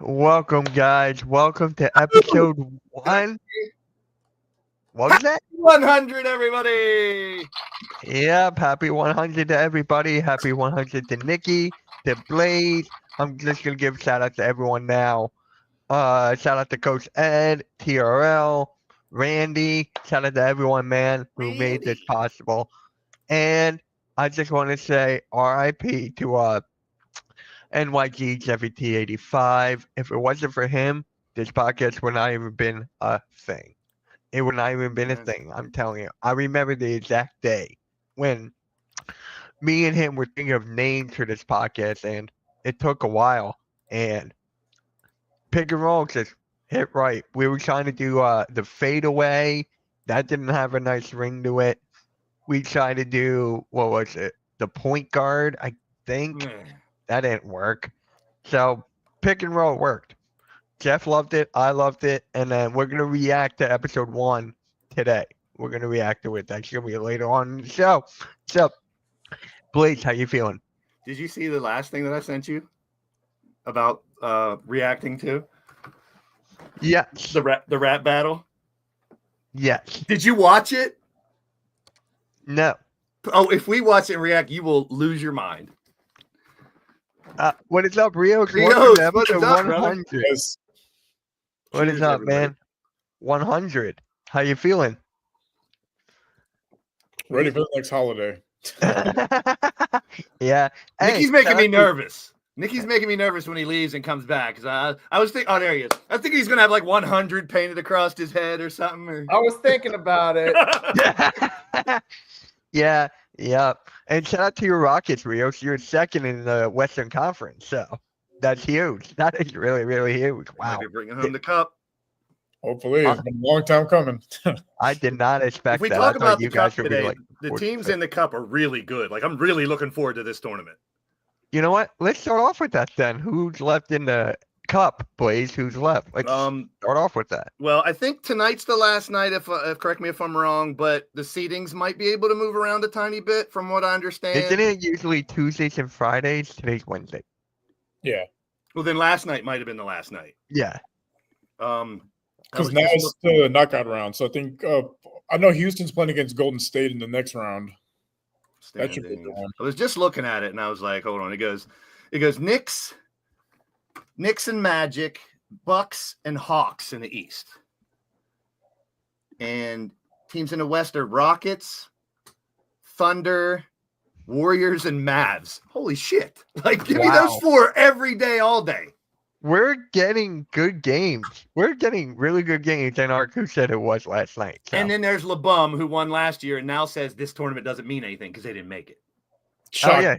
Welcome, guys. Welcome to episode one. What was that? 100, everybody. Yep. Happy 100 to everybody. Happy 100 to Nikki, to Blaze. I'm just gonna give shout out to everyone now. Shout out to Coach Ed, TRL, Randy. Shout out to everyone, man, who made this possible. And I just want to say RIP to NYG Jeffy T85. If it wasn't for him, this podcast would not even been a thing. It would not even been a thing. I'm telling you. I remember the exact day when me and him were thinking of names for this podcast, and it took a while. And Pick and Roll just hit right. We were trying to do the fadeaway. That didn't have a nice ring to it. We tried to do, what was it? The point guard, I think. That didn't work. So Pick and Roll worked. Jeff loved it. I loved it. And then we're going to react to episode 1 today. We're going to react to it. That's going to be later on in the show. So, Blaze, how you feeling? Did you see the last thing that I sent you about reacting to? Yes. The rap battle? Yes. Did you watch it? No. Oh, if we watch it and react, you will lose your mind. What is up, Rios? Rios, Welcome to what's up, 100. Yes. What is Cheers, up, everybody. man? 100. How you feeling? Ready for the next holiday. Yeah. Nikki's Hey, making shout me out to- nervous. Nikki's making me nervous when he leaves and comes back. Because I was thinking, oh, there he is. I was thinking he's going to have like 100 painted across his head or something. Or... I was thinking about it. Yeah. And shout out to your Rockets, Rios. You're second in the Western Conference, so that's huge. That is really, really huge. Wow. Might be bringing home the cup. Hopefully, it's been a long time coming. I did not expect If we that. talk I thought about you the cup guys would be today, like the 40. teams in the cup are really good. Like, I'm really looking forward to this tournament. You know what? Let's start off with that then. Who's left in the cup, Blaze? Who's left? Let's start off with that. Well, I think tonight's the last night. If correct me if I'm wrong, but the seedings might be able to move around a tiny bit, from what I understand. Isn't it usually Tuesdays and Fridays? Today's Wednesday. Yeah, Well, then last night might have been the last night. Yeah. because now it's the knockout round. So I think I know Houston's playing against Golden State in the next round. That should be the one. I was just looking at it and I was like, hold on. It goes Knicks and Magic, Bucks and Hawks in the East. And teams in the West are Rockets, Thunder, Warriors, and Mavs. Holy shit. Like, give me those Wow. 4 every day, all day. We're getting good games. We're getting really good games, and Arku said it was last night. So. And then there's LeBum, who won last year and now says this tournament doesn't mean anything because they didn't make it. Oh, Shock. yeah.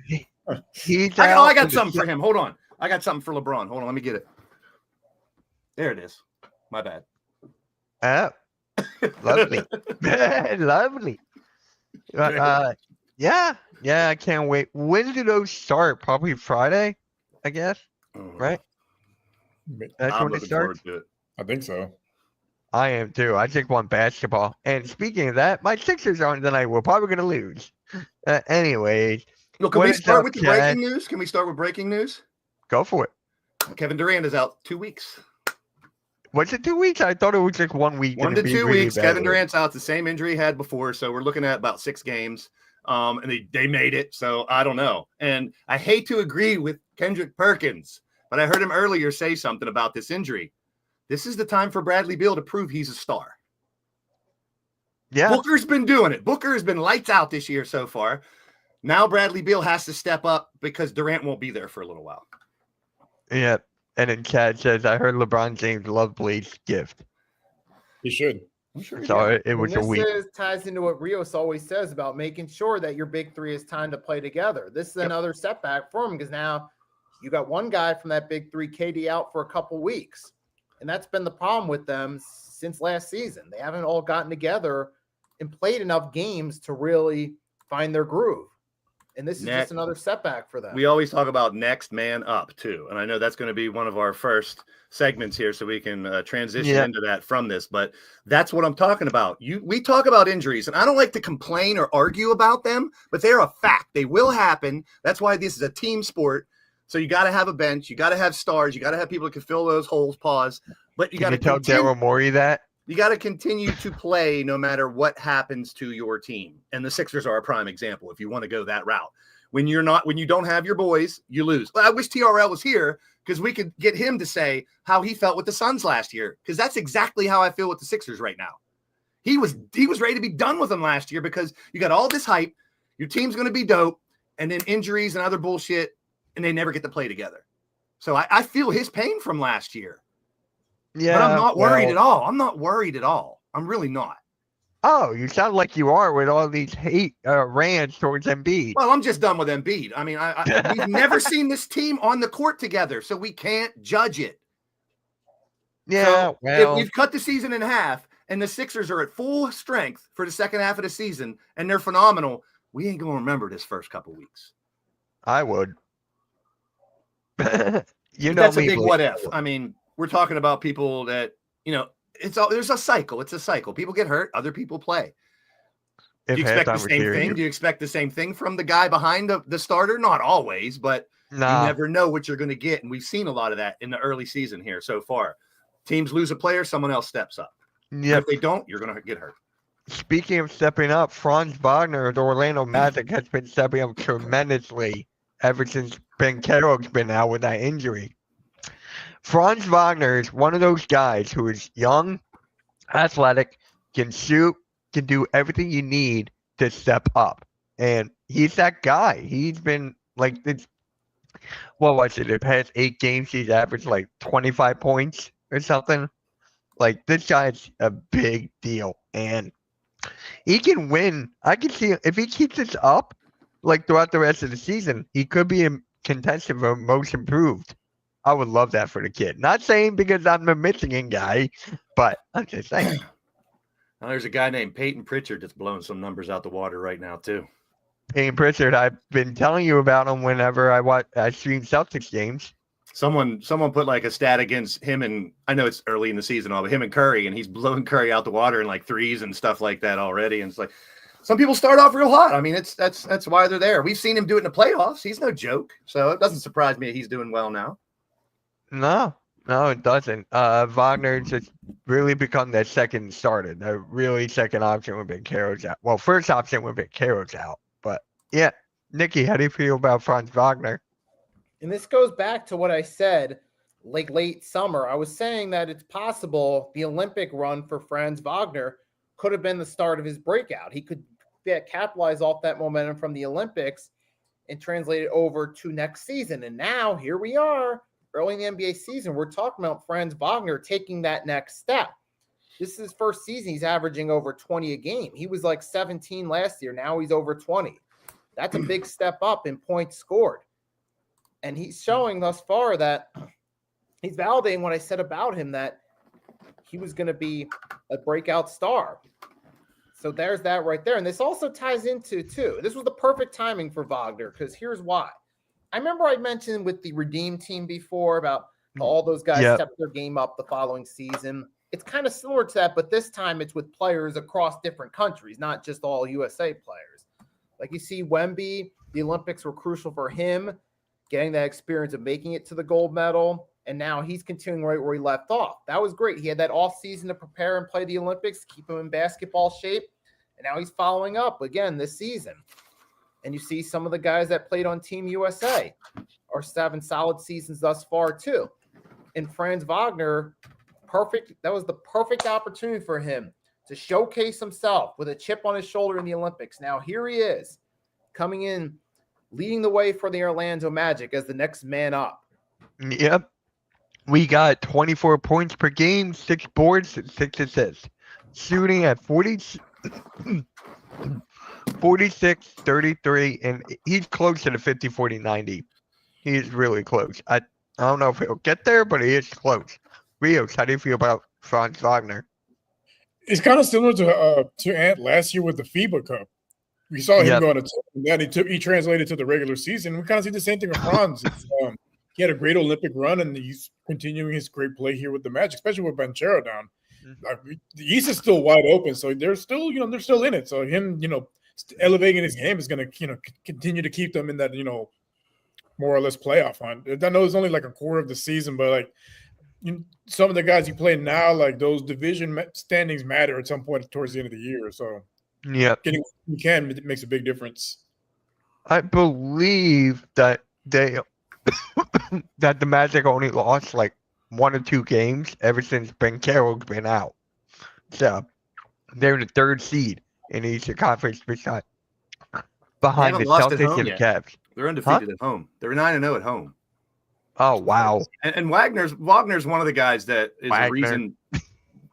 He's I out got for the something for him. Hold on. I got something for LeBron. Hold on. Let me get it. There it is. My bad. Oh, lovely. Lovely. Yeah, I can't wait. When do those start? Probably Friday, I guess, right? That's I'm when it looking forward starts. to it. I think so. I am too. I just want basketball. And speaking of that, my Sixers aren't tonight. We're probably going to lose. Anyways, Well, can What we is start up, with the Chad? breaking news? Can we start with breaking news? go for it. Kevin Durant is out 2 weeks. Was it 2 weeks? I thought it was just 1 week. 1 and to it'd be 2 really weeks. bad Kevin with it. Durant's out. The same injury he had before. So we're looking at about 6 games. And they made it. So I don't know. And I hate to agree with Kendrick Perkins, but I heard him earlier say something about this injury. This is the time for Bradley Beal to prove he's a star. Yeah. Booker's been doing it. Booker has been lights out this year so far. Now Bradley Beal has to step up because Durant won't be there for a little while. Yeah. And then Chad says, I heard LeBron James love Blaze's gift. He should. I'm sure. So it was a And week. ties into what Rios always says about making sure that your big three is time to play together. This is another setback for him because now you got one guy from that big three, KD, out for a couple weeks. And that's been the problem with them since last season. They haven't all gotten together and played enough games to really find their groove. And this is just another setback for them. We always talk about next man up too. And I know that's going to be one of our first segments here so we can transition into that from this, but that's what I'm talking about. We talk about injuries and I don't like to complain or argue about them, but they're a fact. They will happen. That's why this is a team sport. So you got to have a bench. You got to have stars. You got to have people that can fill those holes. Pause. But you got Can to you tell Daryl Morey that? You got to continue to play no matter what happens to your team. And the Sixers are a prime example if you want to go that route. When you don't have your boys, you lose. I wish TRL was here because we could get him to say how he felt with the Suns last year, because that's exactly how I feel with the Sixers right now. He was ready to be done with them last year because you got all this hype, your team's going to be dope, and then injuries and other bullshit, and they never get to play together. So I feel his pain from last year. Yeah. But I'm not worried at all. I'm not worried at all. I'm really not. Oh, you sound like you are with all these hate rants towards Embiid. Well, I'm just done with Embiid. I mean, we've never seen this team on the court together, so we can't judge it. Yeah, So well, if we've cut the season in half and the Sixers are at full strength for the second half of the season and they're phenomenal, we ain't going to remember this first couple weeks. I would. That's me, a big Blake. what if. I mean, we're talking about people that, there's a cycle. It's a cycle. People get hurt. Other people play. Do If you expect the halftime were same here, thing? you- Do you expect the same thing from the guy behind the starter? Not always, but Nah, you never know what you're going to get. And we've seen a lot of that in the early season here so far. Teams lose a player, someone else steps up. yep. If they don't, you're going to get hurt. Speaking of stepping up, Franz Wagner of the Orlando Magic has been stepping up tremendously ever since Ben Carroll's been out with that injury. Franz Wagner is one of those guys who is young, athletic, can shoot, can do everything you need to step up. And he's that guy. He's been like this. What was it? The past 8 games, he's averaged like 25 points or something. Like, this guy's a big deal. And he can win. I can see if he keeps this up, like throughout the rest of the season, he could be a contestant for most improved. I would love that for the kid. Not saying because I'm a Michigan guy, but I'm just saying. Now, there's a guy named Peyton Pritchard that's blowing some numbers out the water right now, too. Payne Pritchard, I've been telling you about him whenever I stream Celtics games. Someone put like a stat against him, and I know it's early in the season, but him and Curry, and he's blowing Curry out the water in like threes and stuff like that already. And it's like some people start off real hot. I mean, that's why they're there. We've seen him do it in the playoffs. He's no joke, so it doesn't surprise me he's doing well now. No, it doesn't. Wagner just really become that second starter. The really second option would be Carroll's out. Well, first option would be Carroll's out. But yeah, Nikki, how do you feel about Franz Wagner? And this goes back to what I said like late summer. I was saying that it's possible the Olympic run for Franz Wagner could have been the start of his breakout. He could capitalize off that momentum from the Olympics and translate it over to next season. And now here we are, early in the NBA season. We're talking about Franz Wagner taking that next step. This is his first season. He's averaging over 20 a game. He was like 17 last year. Now he's over 20. That's a big step up in points scored. And he's showing thus far that he's validating what I said about him, that he was going to be a breakout star. So there's that right there. And this also ties into, too, this was the perfect timing for Wagner, because here's why. I remember I mentioned with the Redeem team before about how all those guys stepped their game up the following season. It's kind of similar to that, but this time it's with players across different countries, not just all USA players. Like you see Wemby, the Olympics were crucial for him, getting that experience of making it to the gold medal, and now he's continuing right where he left off. That was great. He had that off season to prepare and play the Olympics, keep him in basketball shape, and now he's following up again this season. And you see some of the guys that played on Team USA are having solid seasons thus far too. And Franz Wagner, perfect. That was the perfect opportunity for him to showcase himself with a chip on his shoulder in the Olympics. Now here he is coming in, leading the way for the Orlando Magic as the next man up. Yep. We got 24 points per game, 6 boards, 6 assists. Shooting at 46, 33, and he's close to the 50, 40, 90. He's really close. I don't know if he'll get there, but he is close. Rios, how do you feel about Franz Wagner? It's kind of similar to Ant last year with the FIBA Cup. We saw him going to that. He translated to the regular season. We kind of see the same thing with Franz. He had a great Olympic run, and he's continuing his great play here with the Magic, especially with Banchero down. The East is still wide open, so they're still in it. So him, elevating his game is going to, continue to keep them in that, more or less playoff hunt. I know it's only like a quarter of the season, but like some of the guys you play now, like those division standings matter at some point towards the end of the year. So Yeah. getting what you can makes a big difference. I believe that they that the Magic only lost like 1 or 2 games ever since Ben Carroll's been out. So they're the 3rd seed in the Eastern Conference behind the haven't lost at Celtics home and the yet. Cavs. They're undefeated at home. They're 9-0 at home. Oh wow. And Wagner's one of the guys that is the reason.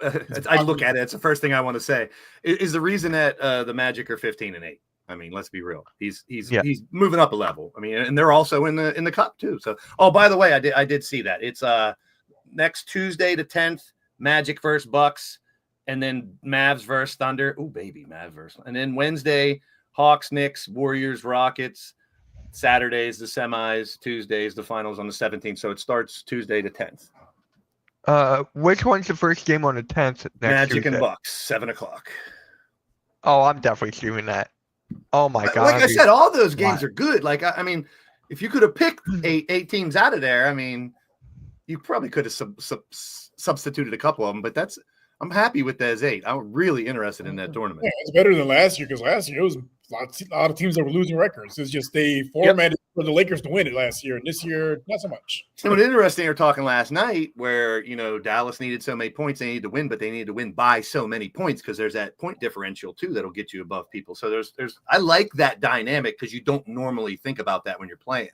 I look at it. It's the first thing I want to say. Is the reason that the Magic are 15-8. I mean, let's be real. He's moving up a level. I mean, and they're also in the cup too. So, oh, by the way, I did see that. It's next Tuesday the 10th, Magic versus Bucks, and then Mavs versus Thunder. Oh, baby, Mavs versus. And then Wednesday, Hawks, Knicks, Warriors, Rockets. Saturdays the semis, Tuesdays the finals on the 17th. So it starts Tuesday the 10th. Which one's the first game on the 10th? Magic Tuesday? and Bucks, 7:00. Oh, I'm definitely streaming that. Oh my god! Like I said, all those games are good. Like I mean, if you could have picked eight teams out of there, I mean, you probably could have substituted a couple of them. But I'm happy with those 8. I'm really interested in that tournament. Yeah, it's better than last year because last year it was a lot of teams that were losing records. It's just they formatted for the Lakers to win it last year, and this year not so much. And what's interesting, you're talking last night where Dallas needed so many points, they needed to win, but they needed to win by so many points because there's that point differential too that'll get you above people. So there's I like that dynamic because you don't normally think about that when you're playing.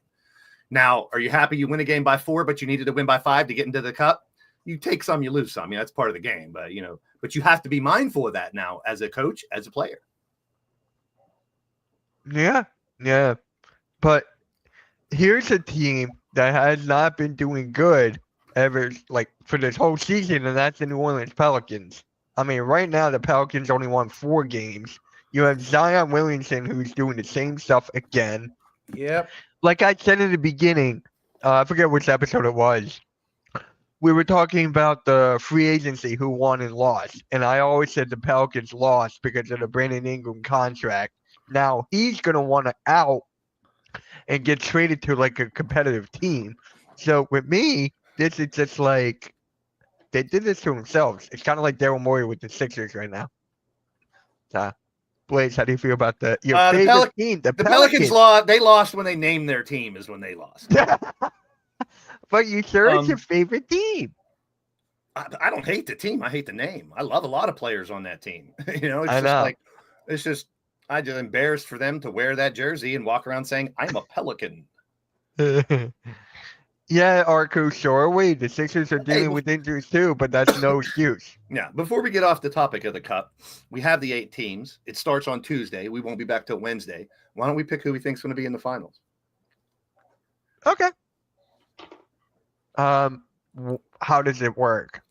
Now, are you happy you win a game by 4, but you needed to win by 5 to get into the cup? You take some, you lose some. I mean, that's part of the game, but but you have to be mindful of that now as a coach, as a player. Yeah. But here's a team that has not been doing good ever, like for this whole season, and that's the New Orleans Pelicans. I mean, right now the Pelicans only won 4 games. You have Zion Williamson who's doing the same stuff again. Yep. Like I said in the beginning, I forget which episode it was. We were talking about the free agency, who won and lost. And I always said the Pelicans lost because of the Brandon Ingram contract. Now he's going to want to out and get traded to like a competitive team. So with me, this is just like they did this to themselves. It's kind of like Daryl Morey with the Sixers right now. Blaze, how do you feel about your favorite team? The Pelicans lost. They lost when they named their team is when they lost. But you sure it's your favorite team? I don't hate the team. I hate the name. I love a lot of players on that team. I'm just embarrassed for them to wear that jersey and walk around saying, I'm a Pelican. Yeah, Arco, sure. Wait, the Sixers are dealing with injuries too, but that's no excuse. Yeah, before we get off the topic of the Cup, we have the 8 teams. It starts on Tuesday. We won't be back till Wednesday. Why don't we pick who we think is going to be in the finals? Okay. How does it work?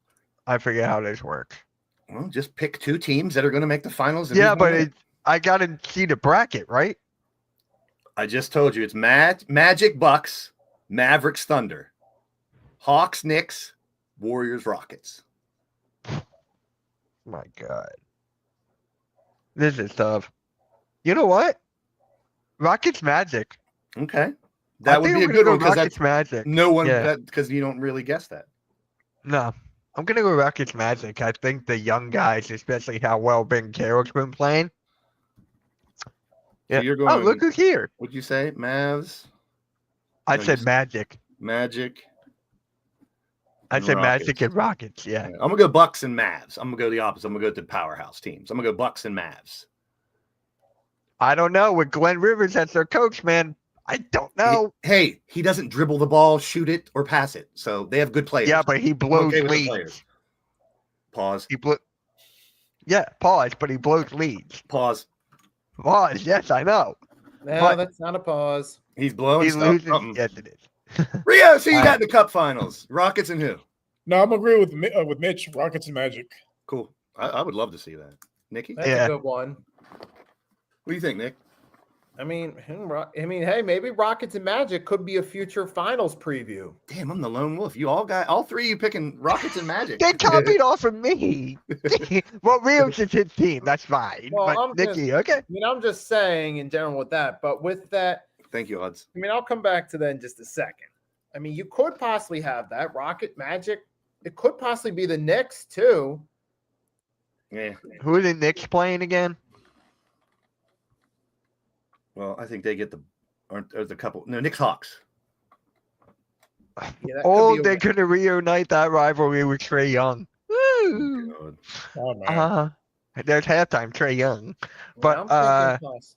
I forget how this works. Well, just pick 2 teams that are going to make the finals. Yeah, but I got to see the bracket, right? I just told you it's Magic Bucks, Mavericks Thunder, Hawks Knicks, Warriors Rockets. My God. This is tough. You know what? Rockets Magic. Okay. That would be a good one because that's Magic. No one, because you don't really guess that. No. I'm going to go Rockets Magic. I think the young guys, especially how well Ben Carroll's been playing. Yeah. So you're going, oh, look who's here. What'd you say? Mavs? I said Magic. Magic. I said Magic and Rockets. Yeah. I'm going to go Bucks and Mavs. I'm going to go the opposite. I'm going to go to the powerhouse teams. I'm going to go Bucks and Mavs. I don't know. With Glenn Rivers as their coach, man, I don't know. Hey, he doesn't dribble the ball, shoot it, or pass it. So they have good players. Yeah, but he blows leads. Pause. Pause, but he blows leads. Pause. Pause, yes, I know. No, that's not a pause. He's blowing stuff. Yes, it is. Rio, so you got the Cup Finals. Rockets and who? No, I'm agree with Mitch. Rockets and Magic. Cool. I would love to see that. Nikki? That's a good one. What do you think, Nick? I mean, hey, maybe Rockets and Magic could be a future finals preview. Damn, I'm the lone wolf. You all 3 of you picking Rockets and Magic. They copied off of me. Well, Rio's just his team. That's fine. Well, but Nikki, okay. I mean, I'm just saying in general with that. But with that, Thank you, Odds. I mean, I'll come back to that in just a second. I mean, you could possibly have that Rocket Magic. It could possibly be the Knicks too. Yeah. Who are the Knicks playing again? Well, I think they get there's a couple. No, Knicks Hawks. Yeah, that could Oh, be a they're win. gonna reunite that rivalry with Trey Young. Woo! God. Oh man. There's halftime, Trey Young. Yeah, But I'm thinking plus.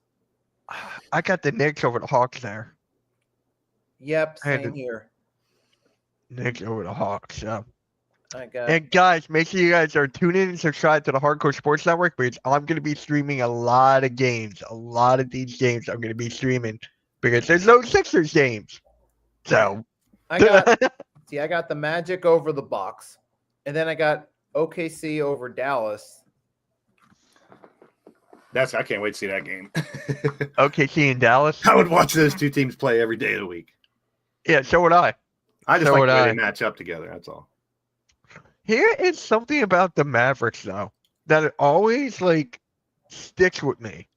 I got the Knicks over the Hawks there. Yep, I had same to- here. Knicks over the Hawks. Yeah. I got And guys, make sure you guys are tuning in and subscribe to the Hardcore Sports Network because I'm going to be streaming a lot of games. A lot of these games I'm going to be streaming because there's no Sixers games. So, I got the Magic over the Bucks, and then I got OKC over Dallas. I can't wait to see that game. OKC and Dallas. I would watch those two teams play every day of the week. Yeah, so would I. I just So like would the way I. they match up together. That's all. Here is something about the Mavericks, though, that it always sticks with me.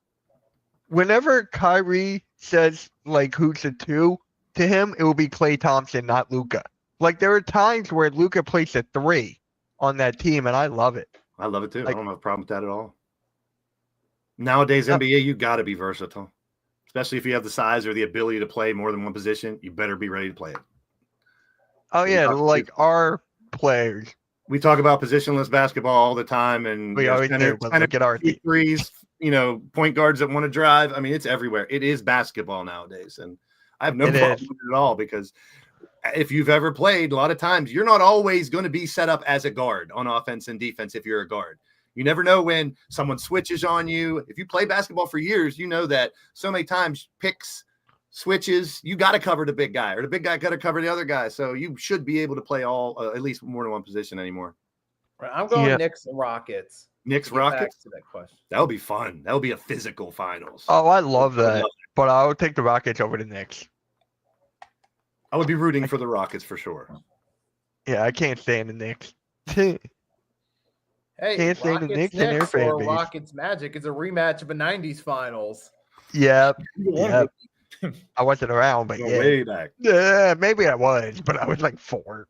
Whenever Kyrie says who's the two, to him it will be Klay Thompson, not Luka. There are times where Luka plays the 3 on that team, and I love it. I love it too. I don't have a problem with that at all. Nowadays, NBA, you got to be versatile, especially if you have the size or the ability to play more than one position. You better be ready to play it. Oh yeah, our players. We talk about positionless basketball all the time, and We always do, but look at our team. threes. Point guards that want to drive. I mean, it's everywhere. It is basketball nowadays, and I have no It problem is. with it at all because if you've ever played, a lot of times you're not always going to be set up as a guard on offense and defense. If you're a guard, you never know when someone switches on you. If you play basketball for years, you know that so many times picks, switches, you got to cover the big guy, or the big guy got to cover the other guy. So you should be able to play all at least more than one position anymore. Right, I'm going Yeah. Knicks and Rockets. Knicks To get back Rockets. to that question. That would be fun. That would be a physical finals. Oh, I love I would that. love But I would take the Rockets over the Knicks. I would be rooting for the Rockets for sure. Yeah, I can't stand the Knicks. Hey, Can't say the Rockets Knicks and their Knicks fan or base. Rockets Magic is a rematch of a '90s finals. Yep. Yeah. Yep. I wasn't around, but Go yeah. way back. Yeah, maybe I was, but I was 4.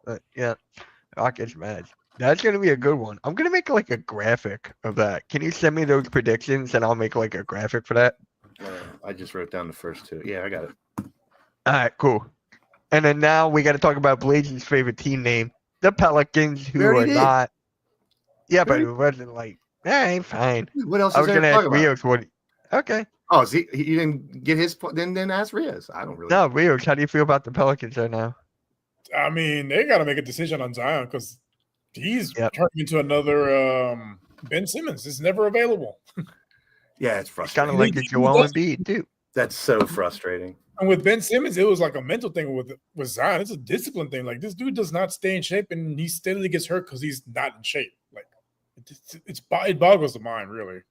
But yeah, Rockets match. That's gonna be a good one. I'm gonna make a graphic of that. Can you send me those predictions and I'll make a graphic for that? I just wrote down the first two. Yeah, I got it. All right, cool. And then now we got to talk about Blaze's favorite team name, the Pelicans, who We already are did. not. Yeah, but We it wasn't ain't fine. What else I is was there gonna to ask talk about? Rios what. Okay. Oh, is he didn't get his point? Then ask Rios. I don't really. No, Rios, how do you feel about the Pelicans right now? I mean, they got to make a decision on Zion because he's Yep. turning into another Ben Simmons. It's never available. Yeah, it's It's kind frustrating. of like the Joel Embiid too. That's so frustrating. And with Ben Simmons, it was like a mental thing. With Zion, it's a discipline thing. This dude does not stay in shape, and he steadily gets hurt because he's not in shape. It boggles the mind, really.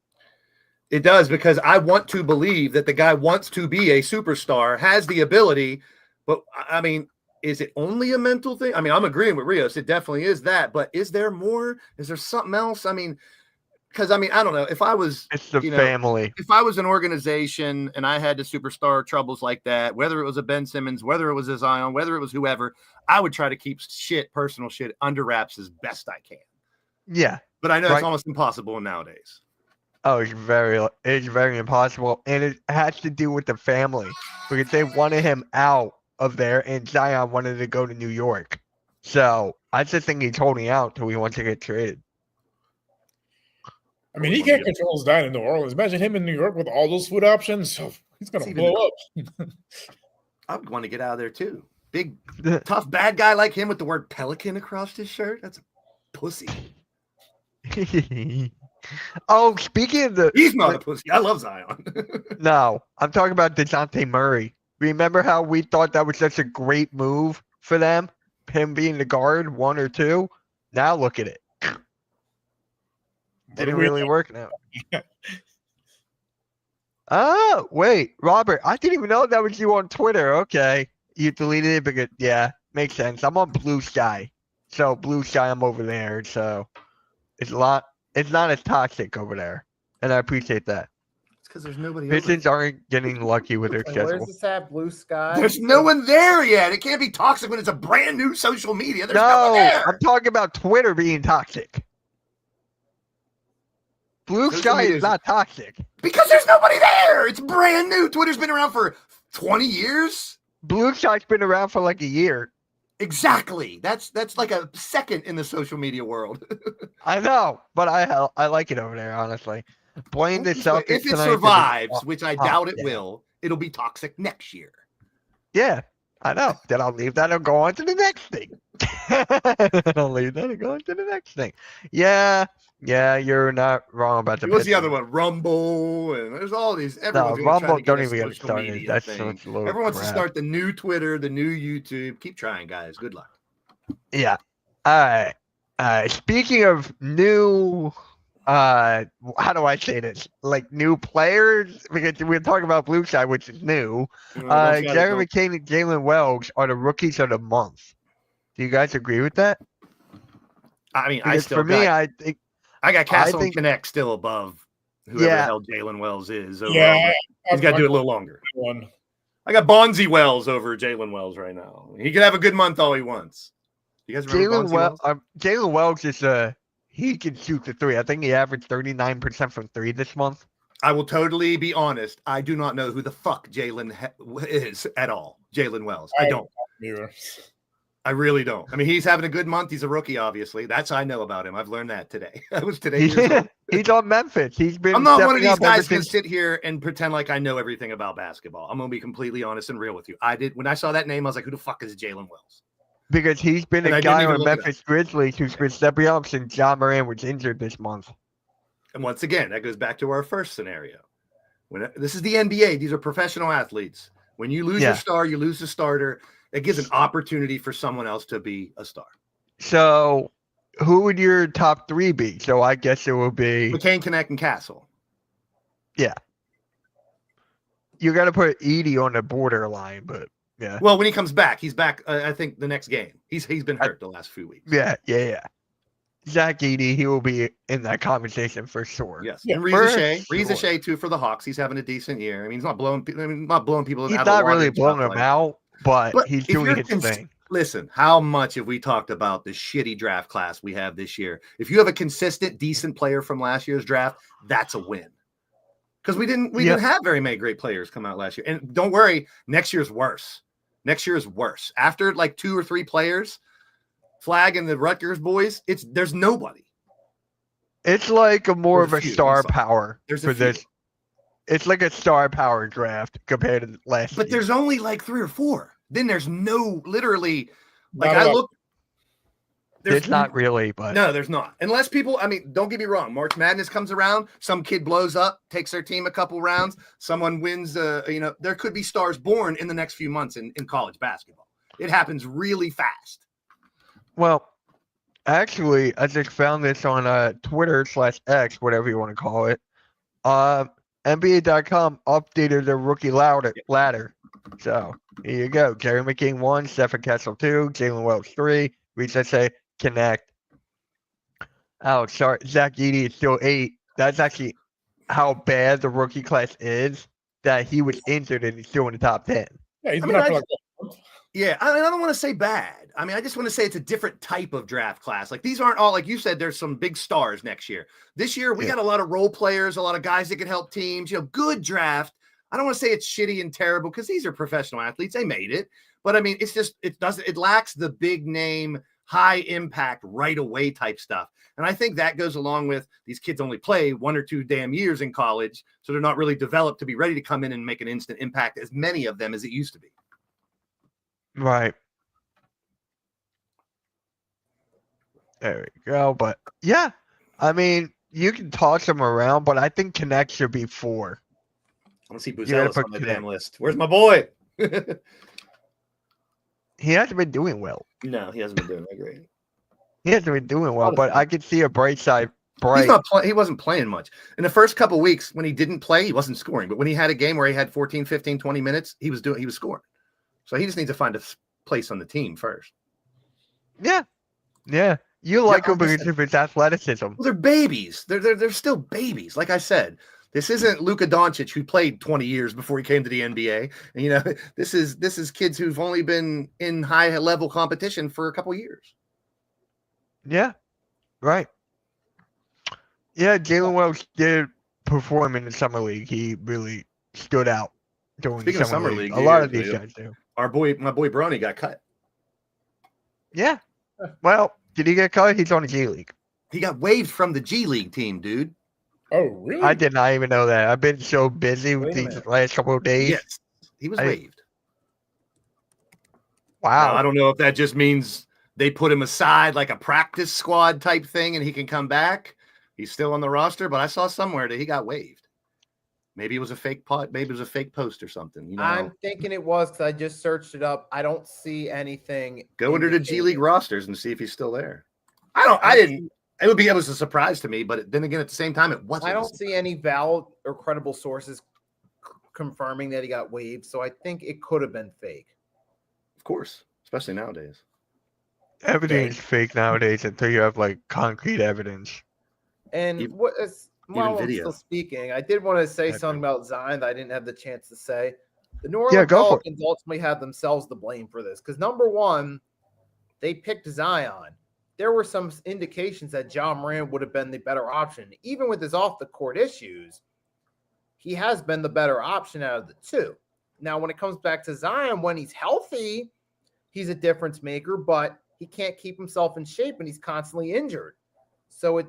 It does, because I want to believe that the guy wants to be a superstar, has the ability, but I mean, is it only a mental thing? I mean, I'm agreeing with Rios. It definitely is that, but is there more? Is there something else? I mean, because I don't know. If I was, It's the family. if I was an organization and I had the superstar troubles like that, whether it was a Ben Simmons, whether it was a Zion, whether it was whoever, I would try to keep personal shit under wraps as best I can. Yeah. But I know Right. it's almost impossible nowadays. Oh, it's very impossible, and it has to do with the family because they wanted him out of there, and Zion wanted to go to New York. So I just think he's holding out till he wants to get traded. I mean, he can't control his diet in New Orleans. Imagine him in New York with all those food options. Oh, he's going to It's blow even- up. I would want to get out of there too. Big, tough, bad guy like him with the word Pelican across his shirt. That's a pussy. Oh, speaking of the He's not a pussy. I love Zion. no, I'm talking about DeJounte Murray. Remember how we thought that was such a great move for them, him being the guard 1 or 2? Now look at it. Didn't really work now. Oh, wait, Robert, I didn't even know that was you on Twitter. Okay. You deleted it because, yeah, makes sense. I'm on Blue Sky. So, Blue Sky, I'm over there. So, it's not as toxic over there. And I appreciate that. It's because there's nobody. Pistons aren't getting lucky with their Like, where's schedule. this at? Blue sky. There's no one there yet. It can't be toxic when it's a brand new social media. There's no one No, there. I'm talking about Twitter being toxic. Blue Social sky media is is- not toxic. Because there's nobody there. It's brand new. Twitter's been around for 20 years. Blue sky's been around for like a year. Exactly. That's like a second in the social media world. I know, but I like it over there, honestly. Playing the Celtics If it tonight survives, is- which I oh, doubt it yeah. will, it'll be toxic next year. Yeah, I know. Then I'll leave that and go on to the next thing. I'll leave that and go on to the next thing. Yeah, you're not wrong about the What's the other Pistons. one? Rumble, and there's all these. No, Everyone's gonna try Rumble, to get don't a even get me social started. media That's thing. such a load of Everyone wants to crap. start the new Twitter, the new YouTube. Keep trying, guys. Good luck. Yeah. All right. Speaking of new, how do I say this? Like new players, because we're talking about Blue Sky, which is new. Jeremy McCain and Jalen Wells are the rookies of the month. Do you guys agree with that? I mean, I Because still for me, got, I think I got Castle think- and Connect still above whoever the Yeah. hell Jalen Wells is. Overall, Yeah, but he's got to do it a little longer. One. I got Bonzi Wells over Jalen Wells right now. He can have a good month all he wants. You guys remember Jalen Bonzi Wells? Jalen Wells is he can shoot the three. I think he averaged 39% from three this month. I will totally be honest. I do not know who the fuck Jalen is at all. Jalen Wells. I don't. Neither. I really don't. I mean, he's having a good month. He's a rookie, obviously. That's I know about him. I've learned that today. I was today. years old. He's on Memphis. He's been. I'm not one of stepping these up ever guys who can since- sit here and pretend like I know everything about basketball. I'm gonna be completely honest and real with you. I did when I saw that name, I was like, "Who the fuck is Jalen Wells?" Because he's been And I a didn't guy even on look it up. Memphis Grizzlies who's been stepping up since John Moran was injured this month. And once again, that goes back to our first scenario. When this is the NBA, these are professional athletes. When you lose Yeah. your star, you lose the starter. It gives an opportunity for someone else to be a star. So, who would your top three be? So I guess it would be McCain, Connect, and Castle. you got to put Edie on the borderline, but yeah, Well, when he comes back, he's back. I think the next game. He's been hurt the last few weeks. yeah. Zach Edie, he will be in that conversation for sure. Yes, Yeah, and for Reza sure. Shea too for the Hawks. He's having a decent year. I mean, he's not blowing. Not blowing people. He's out of the not water really and stuff blowing like them that. out, but he's if doing you're his thing. Listen, how much have we talked about the shitty draft class we have this year? If you have a consistent, decent player from last year's draft, that's a win. Because we didn't have very many great players come out last year. And don't worry, next year's worse. Next year is worse. After like 2 or 3 players, Flag and the Rutgers boys, there's nobody. It's like more There's of a a few, star I'm sorry. power There's a for few. this. It's like a star power draft compared to last But year. there's only like 3 or 4. Then there's no literally like Not I enough. look. There's It's not really, but No, there's not. Unless people, I mean, don't get me wrong. March Madness comes around, some kid blows up, takes their team a couple rounds, someone wins. There could be stars born in the next few months in college basketball. It happens really fast. well, actually, I just found this on Twitter/X, whatever you want to call it. NBA.com updated their rookie ladder. So here you go. Jerry McCain 1, Stephen Kessel 2, Jalen Wells 3, Reza Shea, Connect. Oh, sorry, Zach Edey is still 8. That's actually how bad the rookie class is, that he was injured and he's still in the top 10. Yeah, he's I been mean, out for I- like a month. Yeah, I don't want to say bad. I mean, I just want to say it's a different type of draft class. Like these aren't all, like you said, there's some big stars next year. This year, we Yeah. got a lot of role players, a lot of guys that can help teams. Good draft. I don't want to say it's shitty and terrible because these are professional athletes. They made it. But I mean, it lacks the big name, high impact, right away type stuff. And I think that goes along with these kids only play 1 or 2 damn years in college. So they're not really developed to be ready to come in and make an instant impact, as many of them as it used to be. Right. There we go. But yeah, I mean, you can toss them around, but I think Connect should be 4. I want to see gotta Buzelis put on the Connect. damn list. Where's my boy? He hasn't been doing well. No, he hasn't been doing that great. He hasn't been doing well, but I could see a bright side. He wasn't playing much. In the first couple weeks when he didn't play, he wasn't scoring. But when he had a game where he had 14, 15, 20 minutes, he was scoring. So he just needs to find a place on the team first. Yeah. Yeah. You like him like I because said- of his athleticism. Well, they're babies. They're still babies. Like I said, This isn't Luka Doncic, who played 20 years before he came to the NBA. And, you know, this is kids who've only been in high level competition for a couple years. Yeah, right. Yeah, Jalen Wells did perform in the summer league. He really stood out during Speaking the of summer league, A lot of yeah, these yeah. guys do. My boy Bronny got cut. Yeah. Well, did he get cut? He's on the G League. He got waived from the G League team, dude. Oh, really? I did not even know that. I've been so busy with Wait a these minute. last couple of days. Yes, he was waived. Wow. Now, I don't know if that just means they put him aside like a practice squad type thing and he can come back. He's still on the roster, but I saw somewhere that he got waived. Maybe it was a fake pot. Maybe it was a fake post or something. You know, I'm thinking it was because I just searched it up. I don't see anything. go under the G indicating- League rosters and see if he's still there. I didn't. It was a surprise to me, but then again, at the same time, it wasn't. I don't see any valid or credible sources confirming that he got waived. So I think it could have been fake. Of course, especially nowadays. Everything's fake nowadays until you have like concrete evidence. And Even- what is while I'm video. still speaking, I did want to say Okay. something about Zion that I didn't have the chance to say. The New Orleans go for it. Pelicans ultimately have themselves to blame for this because number one, they picked Zion. There were some indications that John Moran would have been the better option, even with his off the court issues. He has been the better option out of the two. Now, when it comes back to Zion, when he's healthy, he's a difference maker, but he can't keep himself in shape and he's constantly injured. So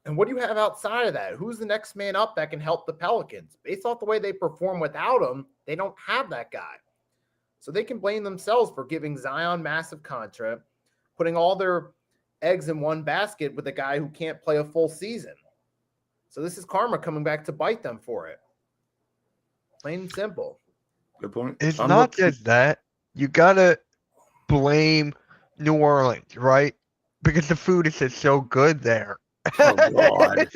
and what do you have outside of that? Who's the next man up that can help the Pelicans? Based off the way they perform without him, they don't have that guy. So they can blame themselves for giving Zion massive contract, putting all their eggs in one basket with a guy who can't play a full season. So this is karma coming back to bite them for it. Plain and simple. Good point. It's I'm not looking- just that. You gotta blame New Orleans, right? Because the food is just so good there. Oh, God.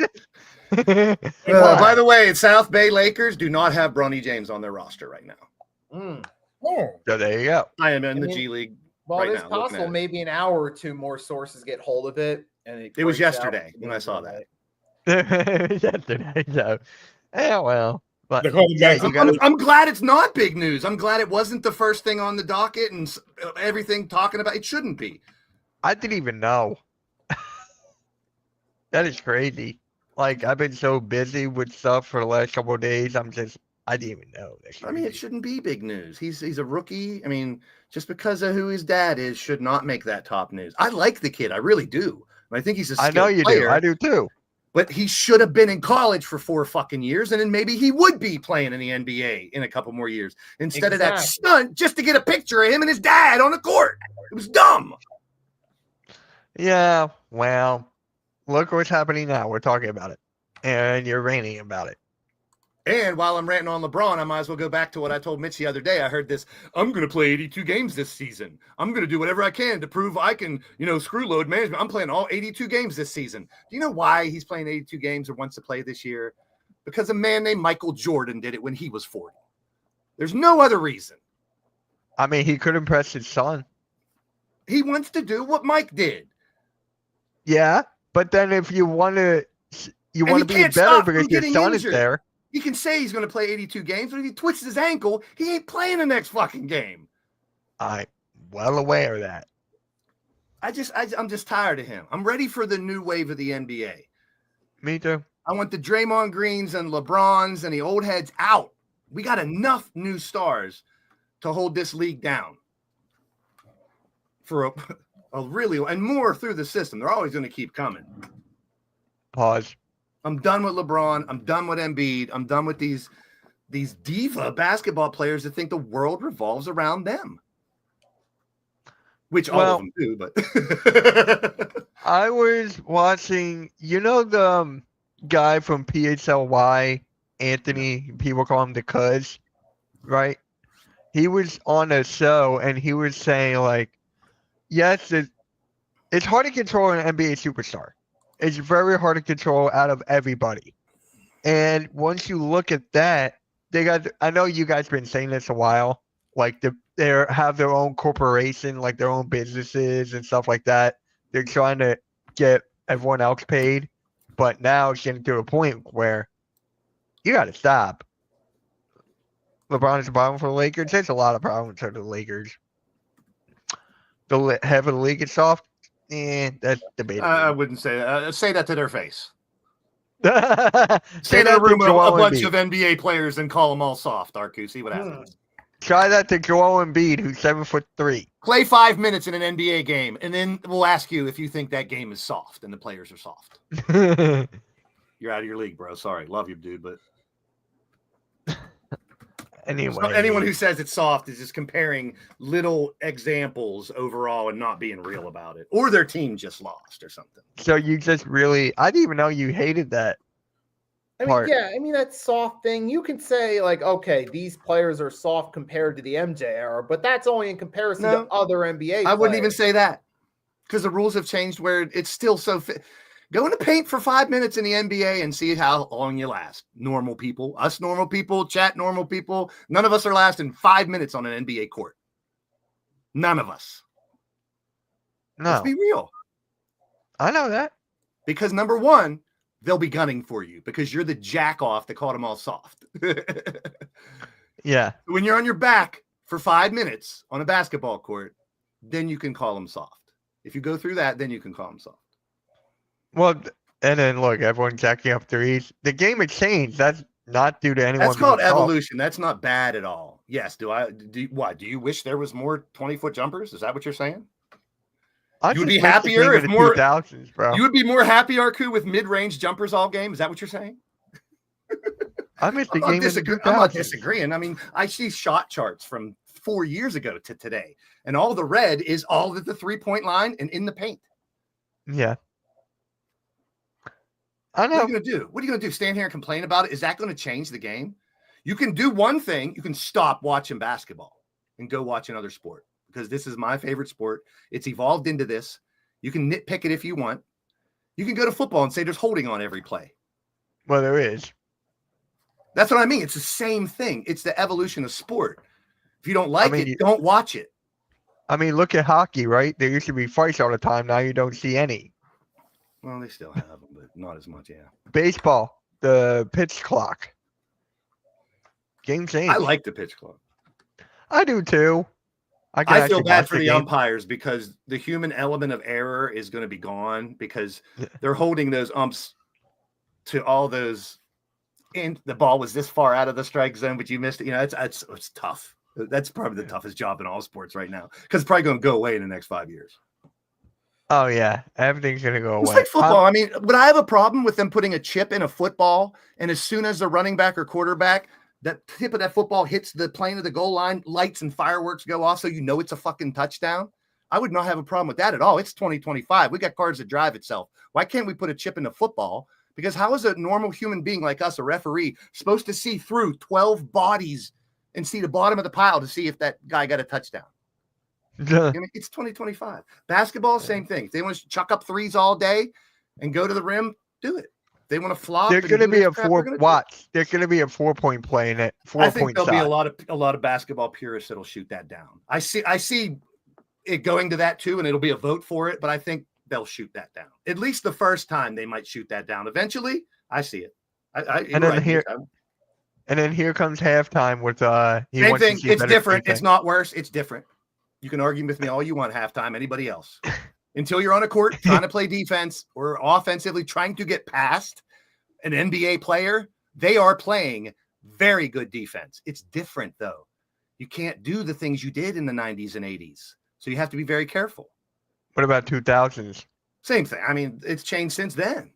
God. By the way, South Bay Lakers do not have Bronny James on their roster right now. Mm. Oh, So there you go. I am in I the mean, G League. Well, Right it is now, looking at possible it. maybe an hour or two more sources get hold of it. And It was breaks out yesterday to when the I saw internet. Yesterday, so yeah, well, but they're calling yeah, back. you gotta. I'm glad it's not big news. I'm glad it wasn't the first thing on the docket and everything talking about. It shouldn't be. I didn't even know. That is crazy. Like I've been so busy with stuff for the last couple of days. I didn't even know. That's I mean, it crazy. shouldn't be big news. He's a rookie. I mean, just because of who his dad is should not make that top news. I like the kid. I really do. I think he's a I know skilled you player, do. I do too. but he should have been in college for 4 fucking years, and then maybe he would be playing in the NBA in a couple more years instead of that Exactly. stunt just to get a picture of him and his dad on the court. It was dumb. Yeah. Well, look what's happening now. We're talking about it, and you're ranting about it. And while I'm ranting on LeBron, I might as well go back to what I told Mitch the other day. I heard this. I'm going to play 82 games this season. I'm going to do whatever I can to prove I can, screw load management. I'm playing all 82 games this season. Do you know why he's playing 82 games or wants to play this year? Because a man named Michael Jordan did it when he was 40. There's no other reason. I mean, he could impress his son. He wants to do what Mike did. Yeah, but then if you want to, you And want he to be can't better stop because from your getting son is injured. there. He can say he's going to play 82 games, but if he twists his ankle, he ain't playing the next fucking game. I'm well aware of that. I'm just tired of him. I'm ready for the new wave of the NBA. Me too. I want the Draymond Greens and LeBrons and the old heads out. We got enough new stars to hold this league down for a really, and more through the system. They're always going to keep coming. Pause. I'm done with LeBron. I'm done with Embiid. I'm done with these diva basketball players that think the world revolves around them. Which all Well- of them do, but I was watching, the guy from PHLY, Anthony, people call him the Cuz, right? He was on a show and he was saying, like, yes, it's hard to control an NBA superstar. It's very hard to control out of everybody. And once you look at that, I know you guys been saying this a while, like they have their own corporation, like their own businesses and stuff like that. They're trying to get everyone else paid, but now it's getting to a point where You got to stop. LeBron is a problem for the Lakers. There's a lot of problems for the Lakers. The half of the league is soft. That's debatable. I wouldn't say that. Say that to their face. Say Stand in a that room to with a Joel bunch Embiid. of NBA players and call them all soft, Arku. See what happens. Try that to Joel Embiid, who's 7'3". Play 5 minutes in an NBA game, and then we'll ask you if you think that game is soft and the players are soft. You're out of your league, bro. Sorry. Love you, dude. But Anyway, anyone who says it's soft is just comparing little examples overall and not being real about it. Or their team just lost or something. so you just really, I didn't even know you hated that. I mean, part. yeah, I mean, that soft thing, you can say, like, okay, these players are soft compared to the MJ era, but that's only in comparison No, to other NBA I wouldn't even players. say that because the rules have changed where it's still so go in the paint for 5 minutes in the NBA and see how long you last. Normal people, us normal people, chat normal people. None of us are lasting 5 minutes on an NBA court. None of us. Let's No, be real. I know that. Because number one, they'll be gunning for you because you're the jack off that called them all soft. Yeah. When you're on your back for 5 minutes on a basketball court, then you can call them soft. If you go through that, then you can call them soft. Well, and then look, everyone's jacking up threes. The game has changed. That's not due to anyone. That's called being soft. evolution. That's not bad at all. Yes. Do you wish there was more 20-foot jumpers? Is that what you're saying? I You would just be miss the happier game if of the more- 2000s, bro. You would be more happy, Arku, with mid-range jumpers all game? Is that what you're saying? I miss the I'm not, game of the 2000s. I'm not disagreeing. I mean, I see shot charts from 4 years ago to today, and all the red is all at the 3-point line and in the paint. Yeah. I What are know. you going to do? What are you going to do? Stand here and complain about it? Is that going to change the game? You can do one thing. You can stop watching basketball and go watch another sport because this is my favorite sport. It's evolved into this. You can nitpick it if you want. You can go to football and say there's holding on every play. Well, there is. That's what I mean. It's the same thing. It's the evolution of sport. If you don't like mean, it, don't watch it. I mean, look at hockey, right? There used to be fights all the time. Now you don't see any. Well, they still have them, but not as much. Yeah. Baseball, the pitch clock. Game change. I like the pitch clock. I do too. can I feel actually bad watch for the game. umpires because the human element of error is going to be gone because they're holding those umps to all those. And the ball was this far out of the strike zone, but you missed it. You know, it's tough. That's probably the toughest job in all sports right now because it's probably going to go away in the next 5 years. Oh yeah, everything's gonna go It's away. like football. I mean, would I have a problem with them putting a chip in a football? And as soon as the running back or quarterback, that tip of that football hits the plane of the goal line, lights and fireworks go off so you know it's a fucking touchdown. I would not have a problem with that at all. It's 2025. We got cars that drive itself. Why can't we put a chip in the football? Because how is a normal human being like us, a referee, supposed to see through 12 bodies and see the bottom of the pile to see if that guy got a touchdown? I mean, it's 2025. Basketball, same thing. If they want to chuck up threes all day and go to the rim, do it. If they want to flop. There's and gonna do be this a crap, four they're gonna do it. watch. There's gonna be a 4-point play in it. I think 4-point there'll be shot. a lot of basketball purists that'll shoot that down. I see it going to that too, and it'll be a vote for it. But I think they'll shoot that down. At least the first time they might shoot that down. Eventually, I see it. And then And then here comes halftime with he same wants to thing. see a It's better different. defense. It's not worse. It's different. You can argue with me all you want halftime. Anybody else? Until you're on a court trying to play defense or offensively trying to get past an NBA player, they are playing very good defense. It's different though. You can't do the things you did in the 90s and 80s. So you have to be very careful. What about 2000s? Same thing. I mean, it's changed since then.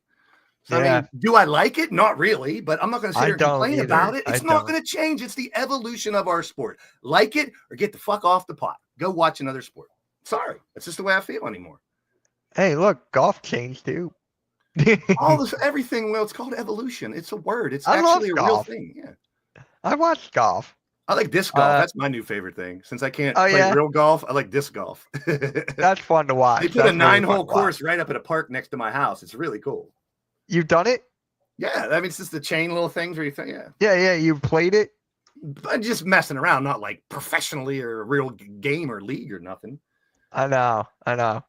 So, I Yeah. mean, do I like it? Not really, but I'm not going to sit I here and don't complain either. about it. I It's not don't. going to change. It's the evolution of our sport. Like it or get the fuck off the pot. Go watch another sport. Sorry. That's just the way I feel anymore. Hey, look, golf changed too. All this, everything, well, it's called evolution. It's a word. It's I love actually a real golf. thing. Yeah. I watched golf. I like disc golf. Uh, That's my new favorite thing. Since I can't Oh, play yeah? real golf, I like disc golf. They That's fun to watch. put That's a really 9-hole fun to watch. course right up at a park next to my house. It's really cool. You've done it? Yeah. I mean, it's just the chain little things where you think, yeah. Yeah. You played it? But just messing around, not like professionally or a real game or league or nothing. I know. I But,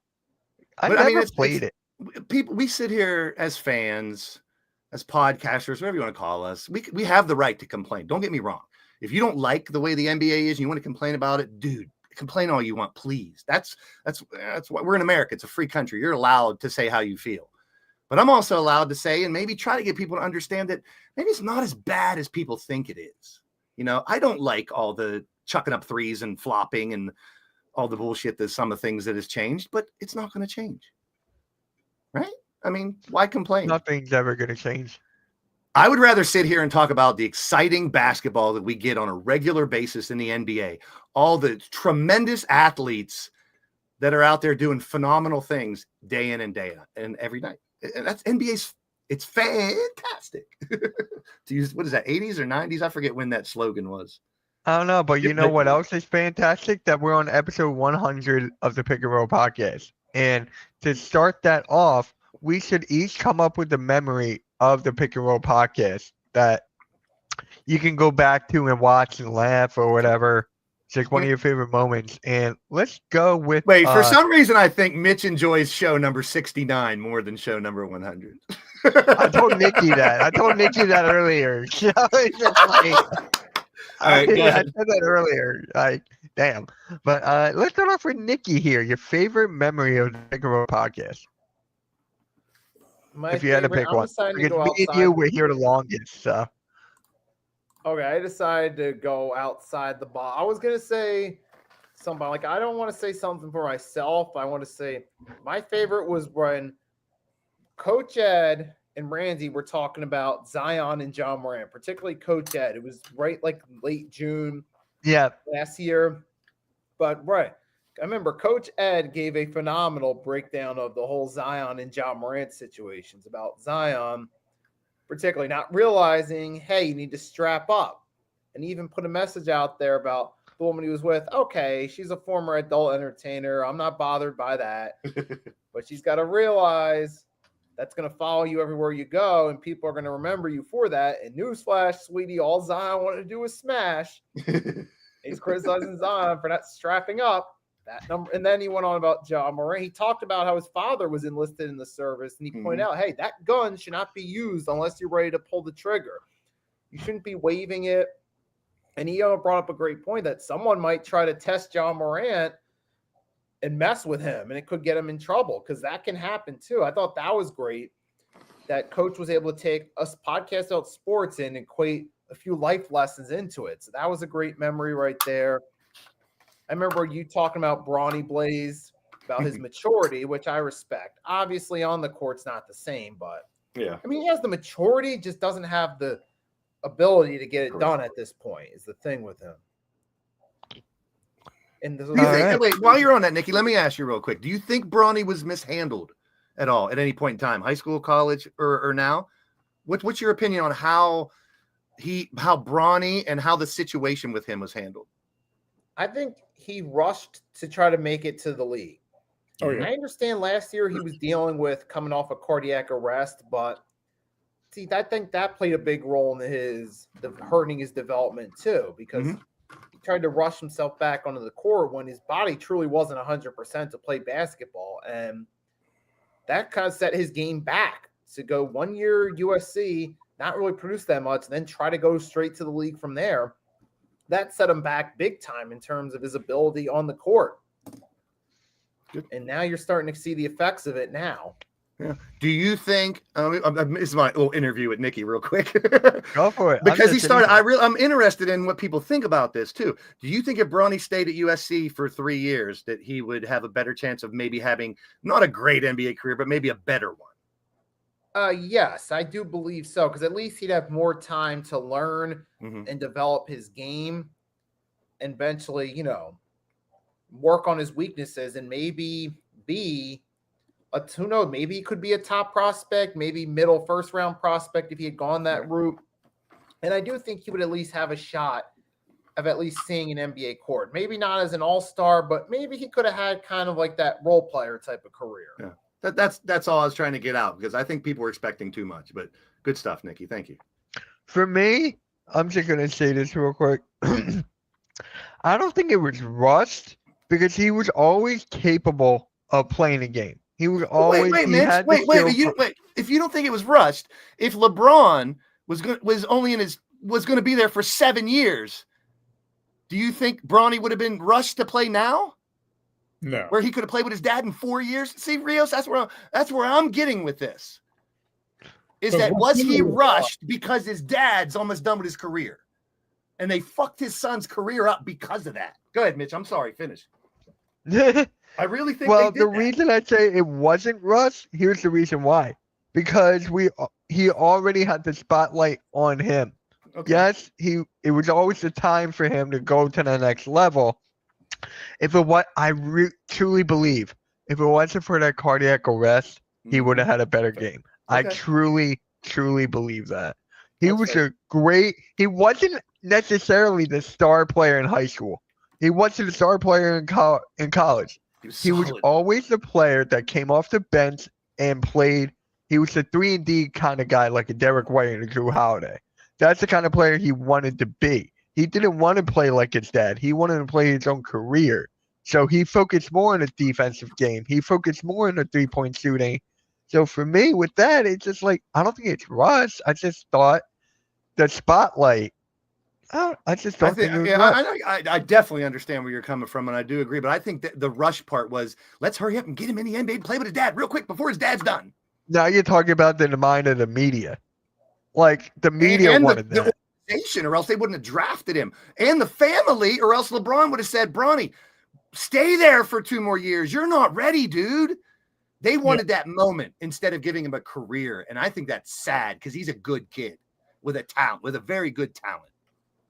I mean, never it's- played it. People, we sit here as fans as podcasters, whatever you want to call us, we have the right to complain. Don't get me wrong. If you don't like the way the NBA is and you want to complain about it, dude, complain all you want, please. That's why we're in America. It's a free country. You're allowed to say how you feel. But I'm also allowed to say and maybe try to get people to understand that maybe it's not as bad as people think it is. You know, I don't like all the chucking up threes and flopping and all the bullshit that some of the things that has changed, but it's not going to change. Right? I mean, why complain? Nothing's ever going to change. I would rather sit here and talk about the exciting basketball that we get on a regular basis in the NBA. All the tremendous athletes that are out there doing phenomenal things day in and day out and every night. And that's NBA's. It's fantastic. To use, what is that, 80s or 90s? I forget when that slogan was. I don't know, but you know what else is fantastic? That we're on episode 100 of the Pick and Roll podcast. And to start that off, we should each come up with a memory of the Pick and Roll podcast that you can go back to and watch and laugh or whatever. It's like one of your favorite moments. And let's go with. Wait, for some reason, I think Mitch enjoys show number 69 more than show number 100. I told Nikki that. I told Nikki that earlier. All right, go I ahead. said that earlier. Like, damn. But let's start off with Nikki here. Your favorite memory of the Pick and Roll podcast, My if you had to favorite- pick I'm one. deciding to Because go me and outside you the were here the box. longest. So Okay, I decided to go outside the box. I was gonna say something like I don't want to say something for myself. I want to say my favorite was when Coach Ed and Randy were talking about Zion and John Morant, particularly Coach Ed. It was right like late June yeah, last year. But right, I remember Coach Ed gave a phenomenal breakdown of the whole Zion and John Morant situations about Zion, particularly not realizing, hey, you need to strap up. And he even put a message out there about the woman he was with. Okay, she's a former adult entertainer. I'm not bothered by that. But she's got to realize that's going to follow you everywhere you go, and people are going to remember you for that. And newsflash, sweetie, all Zion wanted to do was smash. He's criticizing Zion for not strapping up that number. And then he went on about John Morant. He talked about how his father was enlisted in the service, and he pointed out, hey, that gun should not be used unless you're ready to pull the trigger. You shouldn't be waving it. And he brought up a great point that someone might try to test John Morant and mess with him, and it could get him in trouble, because that can happen too. I thought that was great that Coach was able to take us podcast about sports and equate a few life lessons into it. So that was a great memory right there. I remember you talking about Bronny Blaze, about his maturity, which I respect. Obviously, on the court's not the same, but Yeah. I mean, he has the maturity, just doesn't have the ability to get it done at this point, is the thing with him. And Do you think, right. wait, while you're on that, Nikki, let me ask you real quick. Do you think Bronny was mishandled at all at any point in time, high school, college, or now? What's your opinion on how Bronny and how the situation with him was handled? I think he rushed to try to make it to the league. Oh, yeah. I understand last year he was dealing with coming off a cardiac arrest, but see, I think that played a big role in hurting his development too, because he tried to rush himself back onto the court when his body truly wasn't 100% to play basketball. And that kind of set his game back to go 1 year USC, not really produce that much, and then try to go straight to the league from there. That set him back big time in terms of his ability on the court. Good. And now you're starting to see the effects of it now. Yeah. Do you think this is my little interview with Nikki real quick? go for it. Because he started, I'm interested in what people think about this too. Do you think if Bronny stayed at USC for 3 years, that he would have a better chance of maybe having not a great NBA career, but maybe a better one? Yes, I do believe so, because at least he'd have more time to learn and develop his game, and eventually, work on his weaknesses and maybe be who knows, maybe he could be a top prospect, maybe middle first round prospect if he had gone that route. And I do think he would at least have a shot of at least seeing an NBA court. Maybe not as an all-star, but maybe he could have had kind of like that role player type of career. Yeah. That's all I was trying to get out, because I think people were expecting too much. But good stuff, Nikki. Thank you. For me, I'm just going to say this real quick. I don't think it was rushed, because he was always capable of playing a game. He was always Wait, he Mitch. had the Wait. skill Wait. If you don't think it was rushed, if LeBron was going to be there for 7 years, do you think Bronny would have been rushed to play now? No. Where he could have played with his dad in 4 years? See, Rios, that's where I'm getting with this. Is that was he rushed because his dad's almost done with his career? And they fucked his son's career up because of that. Go ahead, Mitch. I'm sorry. Finish. I really think Well, they the did that. reason I say it wasn't Russ, here's the reason why. Because he already had the spotlight on him. Okay. Yes, it was always the time for him to go to the next level. If it was, truly believe, if it wasn't for that cardiac arrest, he would have had a better game. I Okay. truly believe that. He That's was fair. he wasn't necessarily the star player in high school. He wasn't the star player in college. He was solid. always the player that came off the bench and played. He was the 3-and-D kind of guy, like a Derek White and a Drew Holiday. That's the kind of player he wanted to be. He didn't want to play like his dad. He wanted to play his own career. So he focused more on the defensive game. He focused more on the three-point shooting. So for me, with that, it's just like, I don't think it's Russ. I just thought the spotlight. I just don't think it was Russ. I definitely understand where you're coming from, and I do agree. But I think that the rush part was, let's hurry up and get him in the NBA and play with his dad real quick before his dad's done. Now you're talking about the mind of the media. Like, the media And wanted that. Organization, or else they wouldn't have drafted him. And the family, or else LeBron would have said, Bronny, stay there for 2 more years. You're not ready, dude. They wanted that moment instead of giving him a career. And I think that's sad because he's a good kid with a talent, with a very good talent.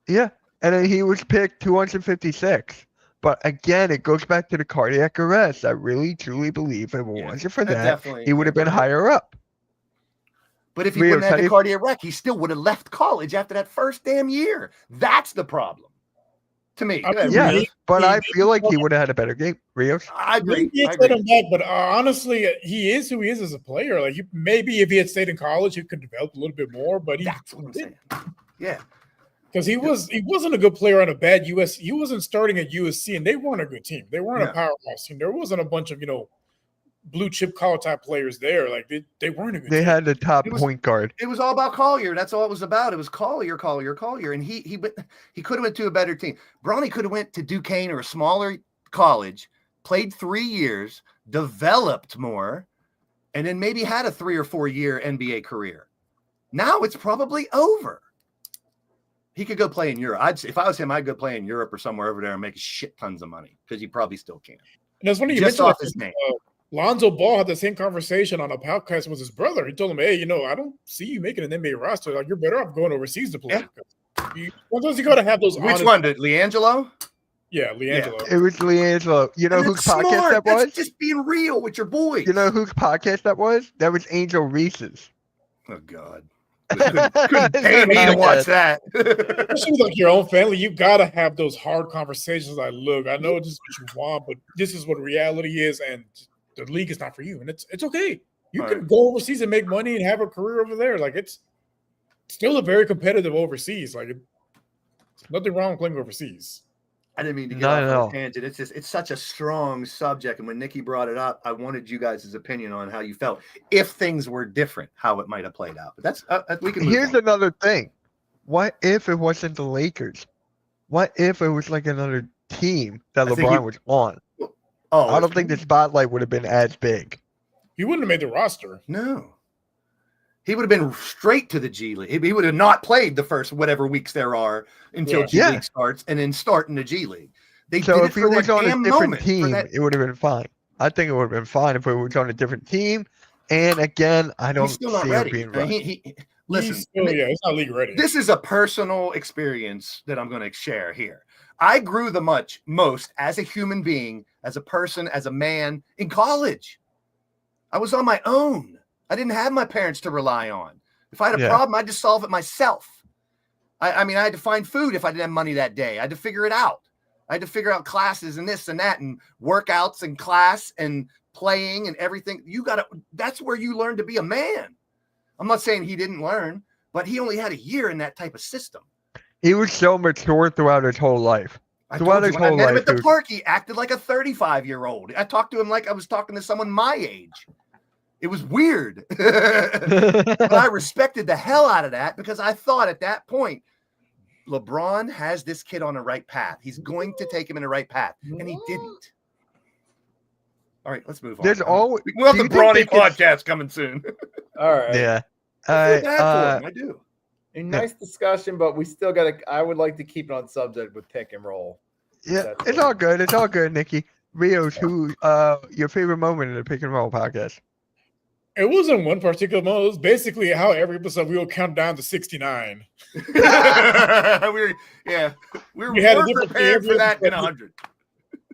Yeah, and then he was picked 256. But again, it goes back to the cardiac arrest. I really, truly believe if it wasn't for that, he would have been higher up. But if he Rios, wouldn't have had the cardiac wreck, he still would have left college after that first damn year. That's the problem to me. Go ahead, Yeah, Rios. but I feel like he would have had a better game. Rios? I agree. He I had set agree. him back, but honestly, he is who he is as a player. Like, maybe if he had stayed in college, he could develop a little bit more. But That's what I'm saying. Yeah. because he wasn't a good player on a bad US. He wasn't starting at USC, and they weren't a good team. They weren't a powerhouse team. There wasn't a bunch of blue chip college type players there. Like they weren't a good They team. had the top It was- point guard. It was all about Collier. That's all it was about. It was Collier. And he could have went to a better team. Bronny could have went to Duquesne or a smaller college, played 3 years, developed more, and then maybe had a 3 or 4 year NBA career. Now it's probably over. He could go play in Europe. If I was him, I'd go play in Europe or somewhere over there and make shit tons of money because he probably still can. And that's when you Just mentioned off that, his name. Lonzo Ball had the same conversation on a podcast with his brother. He told him, "Hey, I don't see you making an NBA roster. Like, you're better off going overseas to play." Sometimes you got to have those. Which one did LiAngelo? Yeah, LiAngelo. It was LiAngelo. You know And whose that's podcast smart. that That's was? just being real with your boys. You know whose podcast that was? That was Angel Reese's. Oh God. Couldn't pay me to watch that. Especially with, like, your own family, you gotta have those hard conversations. Like, look, I know this is what you want, but this is what reality is, and the league is not for you. And it's okay. You All can right. go overseas and make money and have a career over there. Like, it's still a very competitive overseas. Like, nothing wrong with playing overseas. I didn't mean to get Not off at on all. a tangent. It's such a strong subject. And when Nikki brought it up, I wanted you guys' opinion on how you felt. If things were different, how it might have played out. But that's we can move Here's on. another thing. What if it wasn't the Lakers? What if it was like another team that I think LeBron was on? Oh, I don't think the spotlight would have been as big. He wouldn't have made the roster. No. He would have been straight to the G League. He would have not played the first whatever weeks there are until Yeah. G Yeah. League starts and then start in the G League. They So did if it he for was that on a damn different moment, for team, that- it would have been fine. I think it would have been fine if it was on a different team. And again, I don't He's still not see it ready. being I mean, right. listen, He's not league ready. this is a personal experience that I'm going to share here. I grew the most as a human being, as a person, as a man in college. I was on my own. I didn't have my parents to rely on. If I had a Yeah. problem, I'd just solve it myself. I mean, I had to find food if I didn't have money that day. I had to figure it out. I had to figure out classes and this and that and workouts and class and playing and everything. That's where you learn to be a man. I'm not saying he didn't learn, but he only had a year in that type of system. He was so mature throughout his whole life. I Throughout told you his when I whole met him life, at the he was- park, he acted like a 35-year-old. I talked to him like I was talking to someone my age. It was weird. But I respected the hell out of that because I thought at that point, LeBron has this kid on the right path. He's going to take him in the right path, and he didn't. All right, let's move on. There's always We'll have do the you think Brawny they could- podcast coming soon. All right. Yeah. I feel bad for him. I do. A nice discussion, but we still got to. I would like to keep it on subject with pick and roll. Yeah, That's it's it. all good. It's all good, Nikki. Rios, who your favorite moment in the pick and roll podcast? It wasn't one particular moment. It was basically how every episode we will count down to 69. We had a more different prepared for that than episode.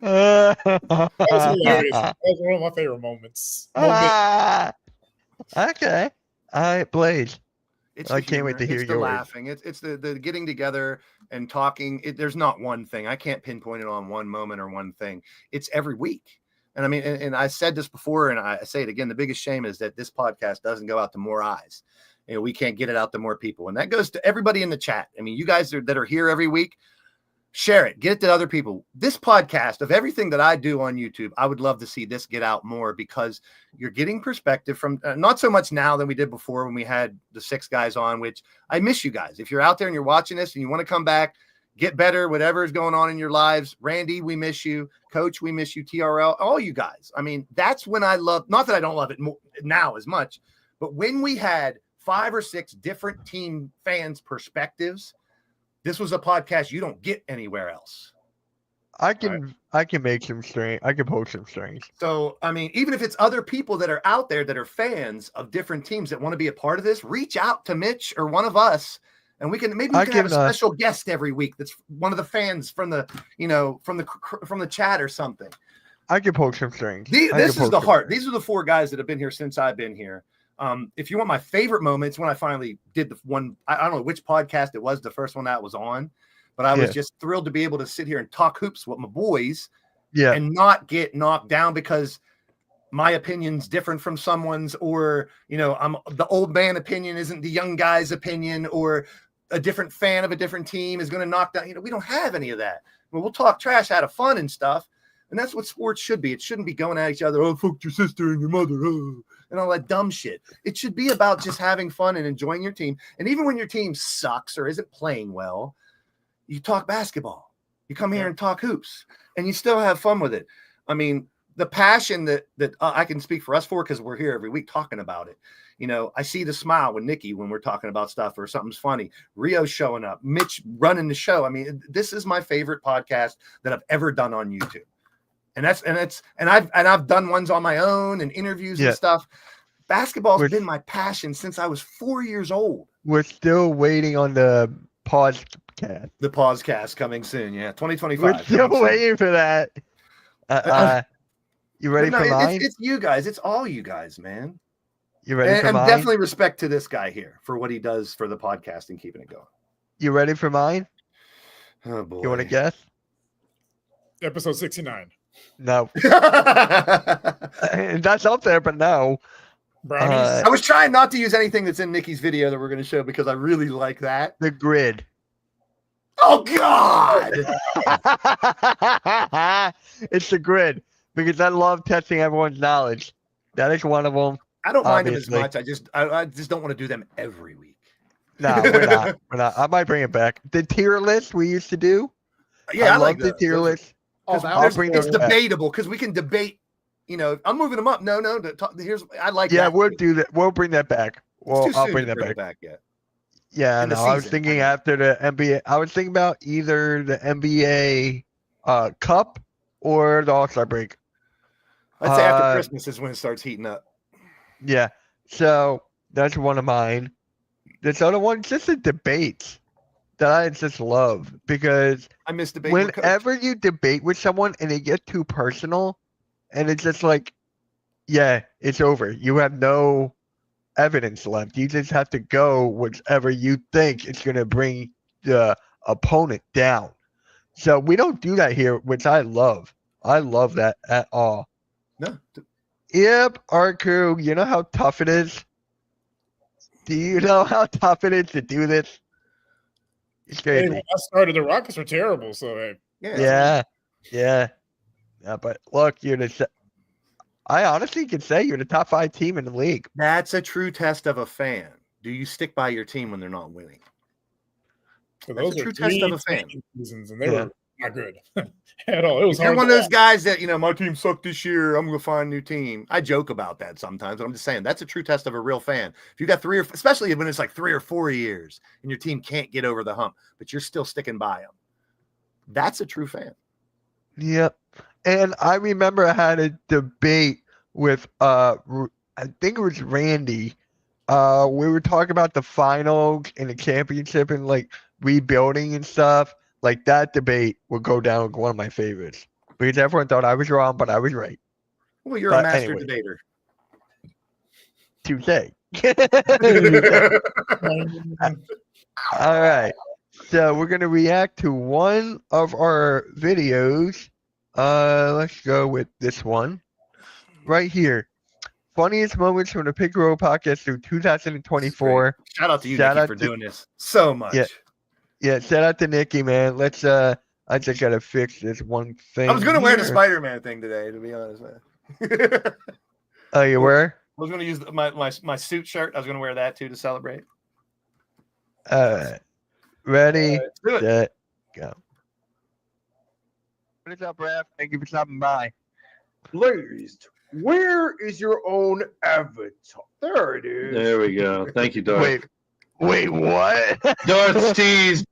100. That was hilarious. That was one of my favorite moments. Okay. All right, Blaze. It's I the can't wait to humor, hear it's the yours. laughing. It's the getting together and talking. There's not one thing. I can't pinpoint it on one moment or one thing. It's every week. And I mean, and I said this before, and I say it again. The biggest shame is that this podcast doesn't go out to more eyes. You know, we can't get it out to more people, and that goes to everybody in the chat. I mean, you guys that are here every week, share it, get it to other people. This podcast, of everything that I do on YouTube, I would love to see this get out more because you're getting perspective from not so much now than we did before when we had the 6 guys on, which I miss you guys. If you're out there and you're watching this and you want to come back, get better, whatever is going on in your lives. Randy, we miss you. Coach, we miss you. TRL, all you guys. I mean, that's when I love, not that I don't love it now as much, but when we had 5 or 6 different team fans' perspectives, this was a podcast you don't get anywhere else. I can make some strings. I can post some strings. So, I mean, even if it's other people that are out there that are fans of different teams that want to be a part of this, reach out to Mitch or one of us, and we can have a special guest every week. That's one of the fans from the, from the chat or something. I can post some strings. This is the heart. These are the 4 guys that have been here since I've been here. If you want my favorite moments, when I finally did the one, I don't know which podcast it was, the first one that was on, but I was just thrilled to be able to sit here and talk hoops with my boys and not get knocked down because my opinion's different from someone's, or, I'm the old man opinion isn't the young guy's opinion, or a different fan of a different team is going to knock down. We don't have any of that. We'll talk trash out of fun and stuff. And that's what sports should be. It shouldn't be going at each other. Oh, fuck your sister and your mother. Oh, and all that dumb shit. It should be about just having fun and enjoying your team. And even when your team sucks or isn't playing well, you talk basketball. You come here and talk hoops, and you still have fun with it. I mean, the passion that I can speak for us for, because we're here every week talking about it. I see the smile with Nikki when we're talking about stuff or something's funny. Rio showing up, Mitch running the show. I mean, this is my favorite podcast that I've ever done on YouTube. And I've done ones on my own and interviews and stuff. Basketball's been my passion since I was 4 years old. We're still waiting on the podcast. The podcast coming soon, 2025. We're still waiting for that. You ready for mine? It's you guys. It's all you guys, man. You ready for mine? And definitely respect to this guy here for what he does for the podcast and keeping it going. You ready for mine? Oh boy. You want to guess? Episode 69. No. That's up there, but no. Brownies. I was trying not to use anything that's in Nikki's video that we're going to show because I really like that. The grid. Oh, God. It's the grid because I love testing everyone's knowledge. That is one of them. I don't mind them as Obviously. much. I just don't want to do them every week. No, we're not. We're not. I might bring it back. The tier list we used to do. Yeah, I like love the those. tier list. Oh, I'll bring It's those back. debatable because we can debate. I'm moving them up. No. I like. Yeah, that we'll too. do that. We'll bring that back. It's Well, too I'll soon bring to that it back. yet. Yeah, in the no, I was season, thinking I mean. after the NBA. I was thinking about either the NBA Cup or the All-Star break. I'd say after Uh, Christmas is when it starts heating up. Yeah, so that's one of mine. This other one's just a debate that I just love because I miss debating. with Coach. whenever you debate with someone and they get too personal, and it's just like, yeah, it's over. You have no evidence left. You just have to go whichever you think is going to bring the opponent down. So we don't do that here, which I love. I love that at all. No, Yep, our crew, you know how tough it is? Do you know how tough it is to do this? It's Hey, crazy. when I started, the Rockets were terrible. So, hey, Yeah. But look, I honestly could say you're the top 5 team in the league. That's a true test of a fan. Do you stick by your team when they're not winning? So That's those a are true test of a fan. seasons, and they were not good at all. It was If you're hard one to of those watch. guys that, my team sucked this year, I'm going to find a new team. I joke about that sometimes, but I'm just saying that's a true test of a real fan. If you got especially when it's like 3 or 4 years and your team can't get over the hump, but you're still sticking by them. That's a true fan. Yep. And I remember I had a debate with I think it was Randy. We were talking about the finals and the championship and like rebuilding and stuff. Like that debate would go down with one of my favorites because everyone thought I was wrong, but I was right. Well, you're But a master anyway. debater. Touche. All right. So we're gonna react to one of our videos. Let's go with this one right here. Funniest moments from the Pick Roll podcast through 2024. Shout out to you, Shout Nikki, out for to- doing this so much. Yeah, shout out to Nikki, man. Let's I just gotta fix this one thing. I was going to wear the here. Spider-Man thing today, to be honest, man. Oh, you were? I was going to use my suit shirt. I was going to wear that too to celebrate. Ready, Let's do it. set, go. What is up, Raph? Thank you for stopping by. Ladies, where is your own avatar? There it is. There we go. Thank you, Darth. Wait, what? Darth teased.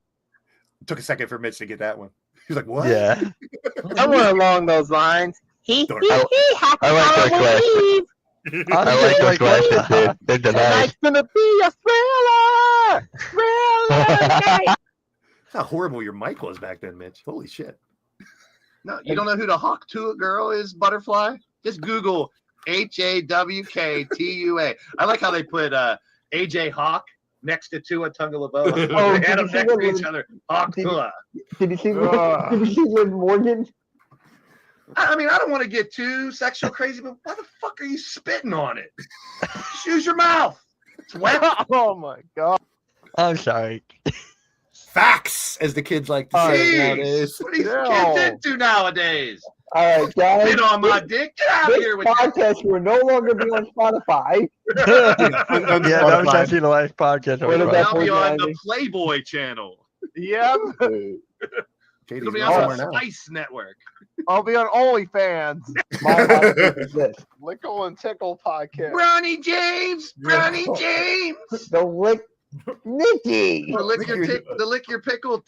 Took a second for Mitch to get that one. He's like, what? Yeah. Somewhere along those lines. I like those glasses. I like those glasses, dude. They're nice. Tonight's gonna be a thriller. Thriller. That's how horrible your mic was back then, Mitch. Holy shit. No, you don't know who the Hawk Tua girl is, Butterfly? Just Google HAWKTUA. I like how they put AJ Hawk next to Tua Tagovailoa. Oh, They had them did you see next to that each other. Hawk Tua. Did you see? Did you see Liv Morgan? I mean, I don't want to get too sexual crazy, but why the fuck are you spitting on it? Just use your mouth. It's wet. Oh my god. I'm sorry. Facts, as the kids like to All right, say. nowadays. What are these No. kids into nowadays? All right, guys. Spit on my dick. Get out of This here with you. podcast will no longer be on Spotify. Yeah, that was actually the last podcast. I What was about on. I'll be on the 490? Playboy channel. Yep. It'll Katie's be mom on right the now. Spice Network. I'll be on OnlyFans. My last name is this. Lickle and Tickle podcast. Bronny James. Bronny James. The Lick Nikki. The lick your pickle.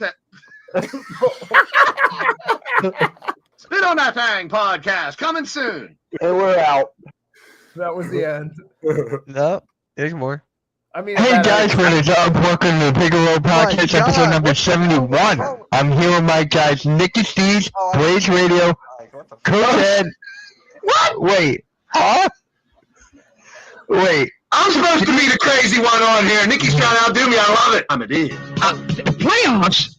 Spit on that thing podcast coming soon. And we're out. That was the end. No, there's more. I mean, Hey that- guys, what is up? Welcome to the Piccolo Podcast, God, episode number what the 71. fuck? I'm here with my guys, Nicky Steves, Blaze Radio, Coach Ed. What? Wait. Huh? Wait. I'm supposed to be the crazy one on here. Nikki's trying to outdo me. I love it. It is. Playoffs?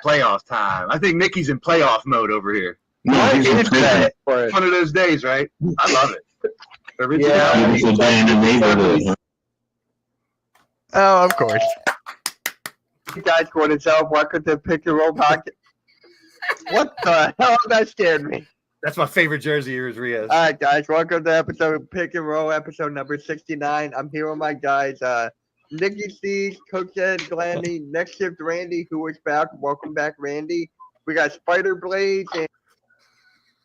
Playoff time. I think Nikki's in playoff mode over here. What is that? One of those days, right? I love it. Yeah. Oh, of course. You guys, what is up? Welcome to Pick Your Roll Podcast. What the hell? That scared me. That's my favorite jersey here is Rios. All right, guys, welcome to episode Pick and Roll, episode number 69. I'm here with my guys, Nikki C, Coach Ed, Glandy, Next Shift Randy, who is back. Welcome back, Randy. We got Spider Blades and I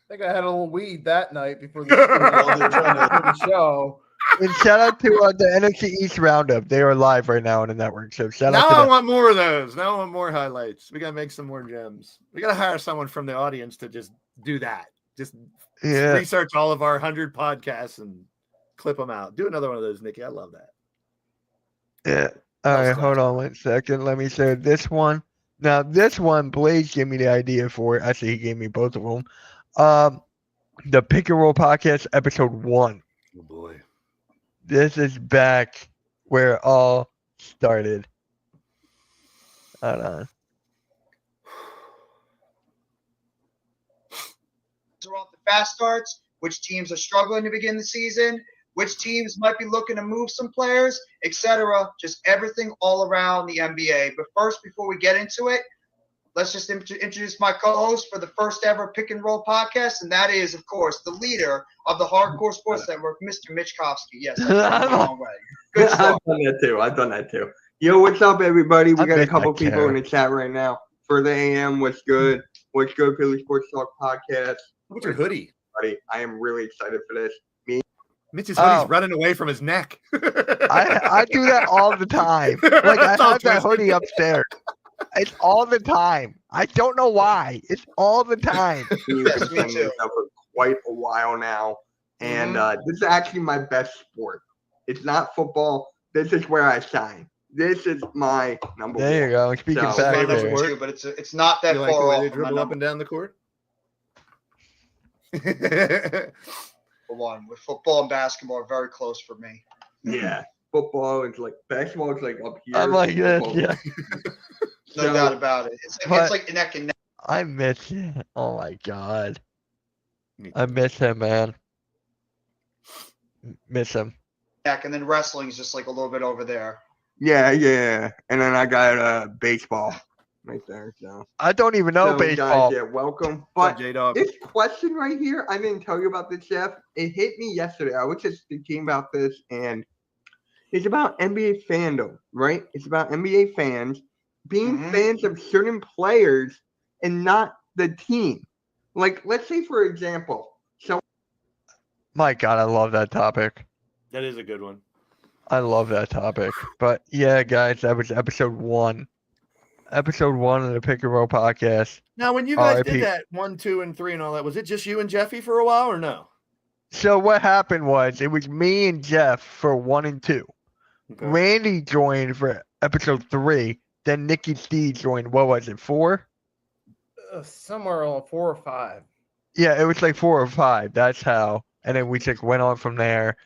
think I had a little weed that night before the show. And shout out to the NFC East Roundup. They are live right now on the network. So shout Now out to I them. want more of those. Now I want more highlights. We gotta make some more gems. We gotta hire someone from the audience to just do that. Just Yeah. research all of our 100 podcasts and clip them out. Do another one of those, Nikki. I love that. Yeah. All right, hold on 1 second. Let me show this one. Now, this one, Blaze gave me the idea for it. Actually, he gave me both of them. The Pick and Roll Podcast, episode 1. Oh boy. This is back where it all started. Hold on. are off the fast starts, which teams are struggling to begin the season, which teams might be looking to move some players, etc. Just everything all around the NBA. But first, before we get into it, let's just introduce my co-host for the first ever Pick and Roll podcast, and that is, of course, the leader of the Hardcore Sports Network, Mr. Mitch Kofsky. Yes, I've gone the wrong way. Good I've stuff. done that too. Yo, what's up, everybody? We I got a bet couple I people care. in the chat right now. For the AM, what's good? What's good, Philly Sports Talk podcast? What's your hoodie? Buddy, I am really excited for this. Mitch's hoodie's Oh. running away from his neck. I do that all the time. Like I It's all have that twisted. hoodie upstairs. It's all the time. I don't know why. It's all the time. You've Yes, been me saying too. this stuff for quite a while now, and this is actually my best sport. It's not football. This is where I shine. This is my number There you one. go. Speaking So- It's my facts number there. two, but it's not that You like the far way off they from my dribble up number and down the court? one. With football and basketball are very close for me. Yeah, football is like basketball is like up here. I'm like this. football- Yeah. No So- doubt about it. It's But- like neck and neck. I miss you. Oh my god. Me I miss him, man. Miss him. And then wrestling is just like a little bit over there. Yeah, yeah. And then I got baseball right there. So, I don't even know so baseball. Guys, yeah, welcome. But But J-Dog. this question right here, I didn't tell you about this, Jeff. It hit me yesterday. I was just thinking about this, and it's about NBA fandom, right? It's about NBA fans being Mhm. fans of certain players and not the team. Like, let's say, for example, so My god, I love that topic. That is a good one. I love that topic. But yeah, guys, that was episode 1. Episode 1 of the Pick and Roll podcast. Now, when you guys R.I.P. did that 1, 2, and 3 and all that, was it just you and Jeffy for a while or no? So what happened was it was me and Jeff for 1 and 2. Okay. Randy joined for episode 3. Then Nikki Steve joined. What was it, 4? Somewhere on 4 or 5. Yeah, it was like 4 or 5. That's how. And then we just went on from there.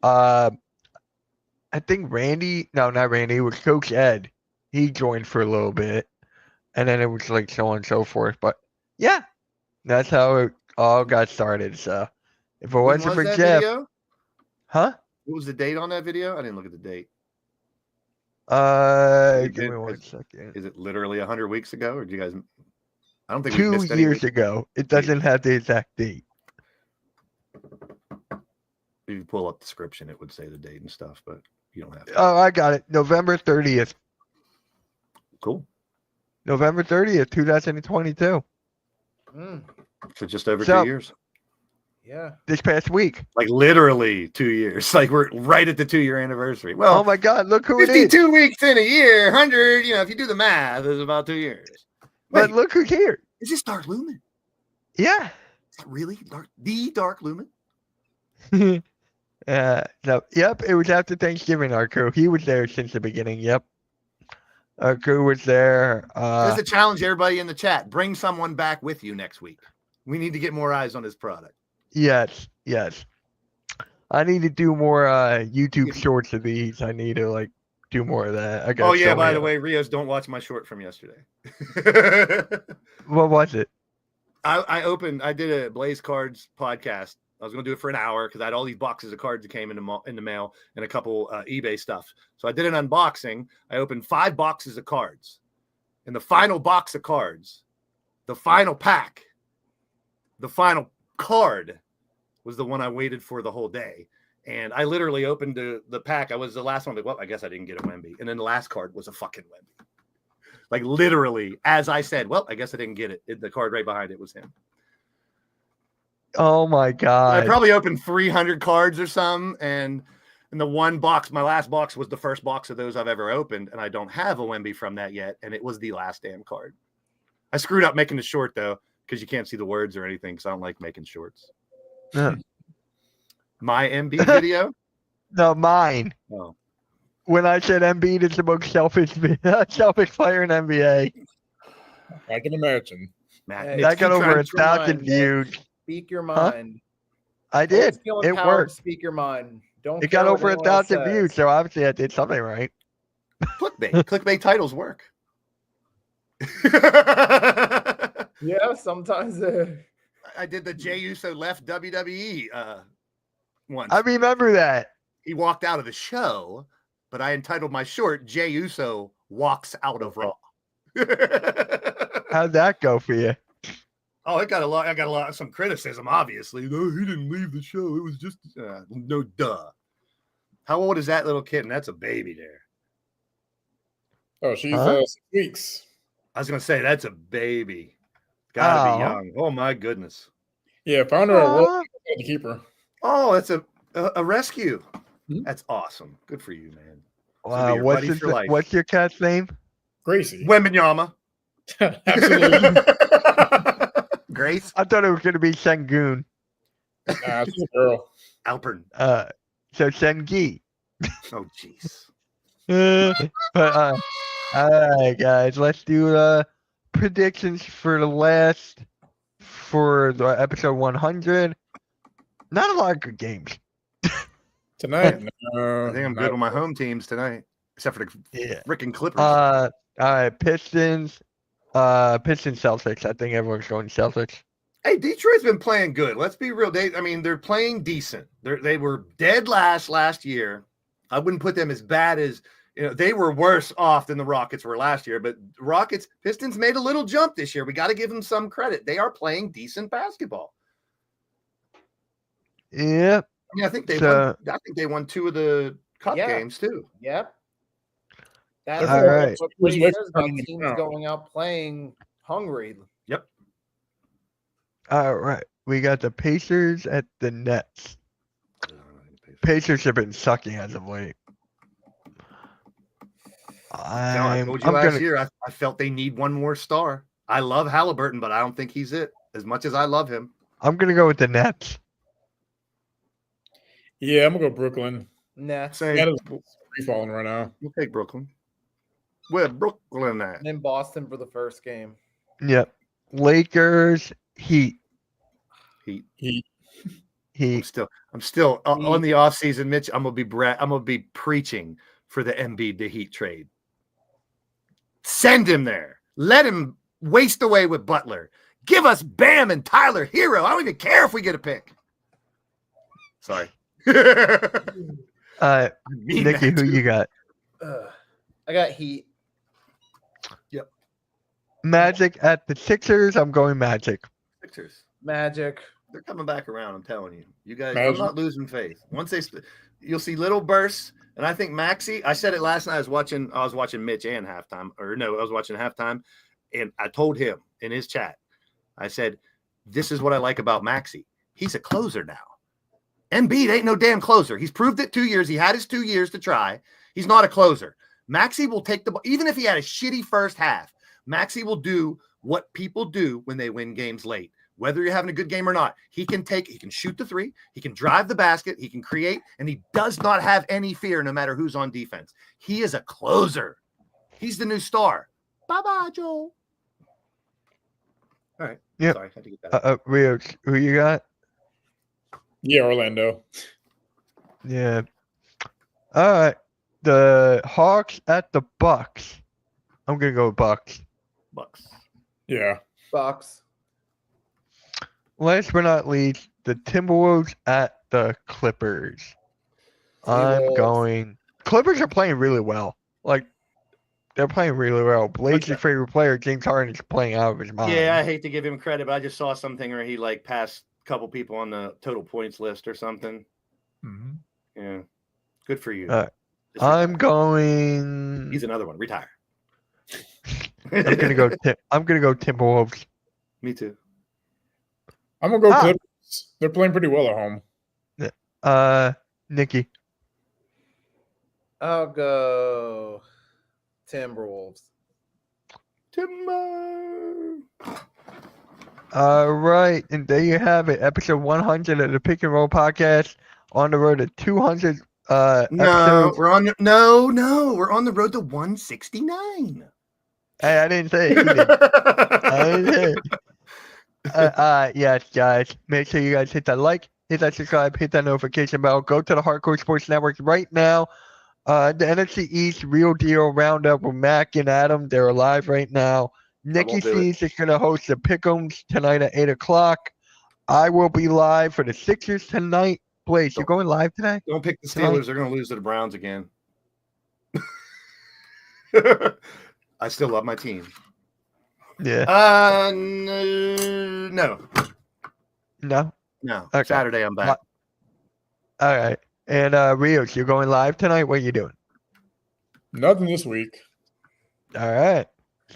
I think Randy, no, not Randy, it was Coach Ed. He joined for a little bit. And then it was like so on and so forth. But yeah, that's how it all got started. So if it When wasn't was for that Jeff, video? huh? What was the date on that video? I didn't look at the date. Give did- me one is- second. Is it literally 100 weeks ago, or did you guys? I don't think we 2 missed any years weeks. ago. It doesn't have the exact date. If you pull up the description, it would say the date and stuff, but you don't have to. Oh, I got it. November 30th. Cool. November 30th, 2022. Mm, So just over So- 2 years. yeah. This past week. Like literally 2 years. Like we're right at the 2-year anniversary. Oh Well, my God, look who it is. 52 weeks in a year, 100, if you do the math, it's about 2 years. But Wait, look who's here. is this Dark Lumen? Yeah. Is that really the Dark Lumen? So, yep, it was after Thanksgiving, our crew. He was there since the beginning. Yep. Our crew was there. There's a challenge, everybody in the chat. Bring someone back with you next week. We need to get more eyes on this product. Yes, yes. I need to do more YouTube shorts of these. I need to do more of that. I got Oh, yeah, so by many the of way, Rios, don't watch my short from yesterday. them. What was it? I did a Blaze Cards podcast. I was going to do it for an hour because I had all these boxes of cards that came in the mail and a couple eBay stuff. So I did an unboxing. I opened 5 boxes of cards. And the final box of cards, the final pack, the final card was the one I waited for the whole day. And I literally opened the pack. I was the last one. Like, well, I guess I didn't get a Wemby. And then the last card was a fucking Wemby. Like literally, as I said, well, I guess I didn't get it. The card right behind it was him. Oh my I God. probably opened 300 cards or something, and in the one box, my last box was the first box of those I've ever opened, and I don't have a Wemby from that yet, and it was the last damn card. I screwed up making the short though, because you can't see the words or anything, because I don't like making shorts. Yeah. My MB video. No, mine. Oh, When I said Embiid is the most selfish player in NBA, I can imagine. Matt, Hey, Mitch, that got keep over trying- 1,000 mind, views. Speak your mind. I did. Feeling It power, worked. Speak your mind. Don't. It got care what over anyone else 1,000 views, says. so obviously I did something right. clickbait titles work. Yeah, sometimes. I did the Jey Uso left WWE once. I remember that. He walked out of the show, but I entitled my short "Jey Uso Walks Out of Raw." How'd that go for you? Oh, it got a lot. I got a lot. Some criticism, obviously. No, he didn't leave the show. It was just no duh. How old is that little kitten? That's a baby there. Oh, she's Huh? 6 weeks. I was gonna say that's a baby. Gotta be Aw. young. Oh my goodness. Yeah, found her at work. Aw. Had to keep her. Oh, that's a rescue. Mhm. That's awesome. Good for you, man. Wow, your what's buddy for his, life. what's your cat's name? Gracie. Wembenyama. Absolutely. Grace I thought it was gonna be Sengun. Nah, she's a girl. Alpern. So Sengi. Oh jeez. But all right, guys, let's do predictions for the episode 100. Not a lot of good games. Tonight. I think I'm good with my home teams tonight, except for the Yeah. freaking Clippers. All right, Pistons. Pistons Celtics. I think everyone's going Celtics. Hey, Detroit's been playing good. Let's be real. They're playing decent. They were dead last year. I wouldn't put them as bad as they were worse off than the Rockets were last year. But Pistons made a little jump this year. We got to give them some credit. They are playing decent basketball. Yep. I think they So- won. I think they won 2 of the cup Yeah. games too. Yep. That's All right. what he Where's says about Westbrook teams now? going out playing hungry. Yep. All right. We got the Pacers at the Nets. Pacers have been sucking as of late. I told you I'm last gonna year. I felt they need one more star. I love Halliburton, but I don't think he's it. As much as I love him, go with the Nets. Yeah, I'm gonna go Brooklyn. Nah. say That is free falling right now. we'll take Brooklyn. Where Brooklyn at? And in Boston for the first game. Yep. Lakers, Heat. He I'm still on the offseason, Mitch. I'm gonna be preaching for the Embiid to Heat trade. Send him there. Let him waste away with Butler. Give us Bam and Tyler Hero. I don't even care if we get a pick. Sorry. I mean Nikki, that who too. you got? I got Heat. Magic at the Sixers. I'm going Magic. Sixers. Magic. They're coming back around. I'm telling you. You guys, Magic. I'm not losing faith. Once you'll see little bursts. And I think Maxey, I said it last night. I was watching Mitch and halftime, I was watching halftime. And I told him in his chat, I said, this is what I like about Maxey. He's a closer now. Embiid ain't no damn closer. He's proved it 2 years. He had his 2 years to try. He's not a closer. Maxey will take the ball. Even if he had a shitty first half, Maxey will do what people do when they win games late. Whether you're having a good game or not, he can shoot the three, he can drive the basket, he can create, and he does not have any fear no matter who's on defense. He is a closer. He's the new star. Bye-bye, Joel. All right. Yep. Sorry, I had to get that out. Rio, who you got? Yeah, Orlando. Yeah. All right. The Hawks at the Bucks. I'm gonna go Bucks. Bucks. Yeah. Bucks. Last but not least, the Timberwolves at the Clippers. I'm T-Wolves. going. Clippers are playing really well. Like, they're playing really well. Blake's favorite player, James Harden, is playing out of his mind. Yeah, I hate to give him credit, but I just saw something where he passed a couple people on the total points list or something. Mhm. Yeah. Good for you. Just I'm retire. going. He's another one. Retire. I'm gonna go. I'm gonna go Timberwolves. Me too. I'm gonna go Ah. Clippers. They're playing pretty well at home. Nikki. I'll go Timberwolves. Timber. All right, and there you have it. Episode 100 of the Pick and Roll Podcast. On the road to 200 No, episodes. we're on the road to 169. Hey, I didn't say it. You did. I didn't say it. Yes, guys. Make sure you guys hit that like, hit that subscribe, hit that notification bell. Go to the Hardcore Sports Network right now. The NFC East Real Deal Roundup with Mac and Adam. They're live right now. Nikki won't do it. C's is going to host the Pick'ems tonight at 8 o'clock. I will be live for the Sixers tonight. Blaze, you going live today? Don't pick the Tonight? Steelers. They're going to lose to the Browns again. I still love my team. Yeah. No. No. Okay. Saturday I'm back. All right. And Rios, you're going live tonight. What are you doing? Nothing this week. All right.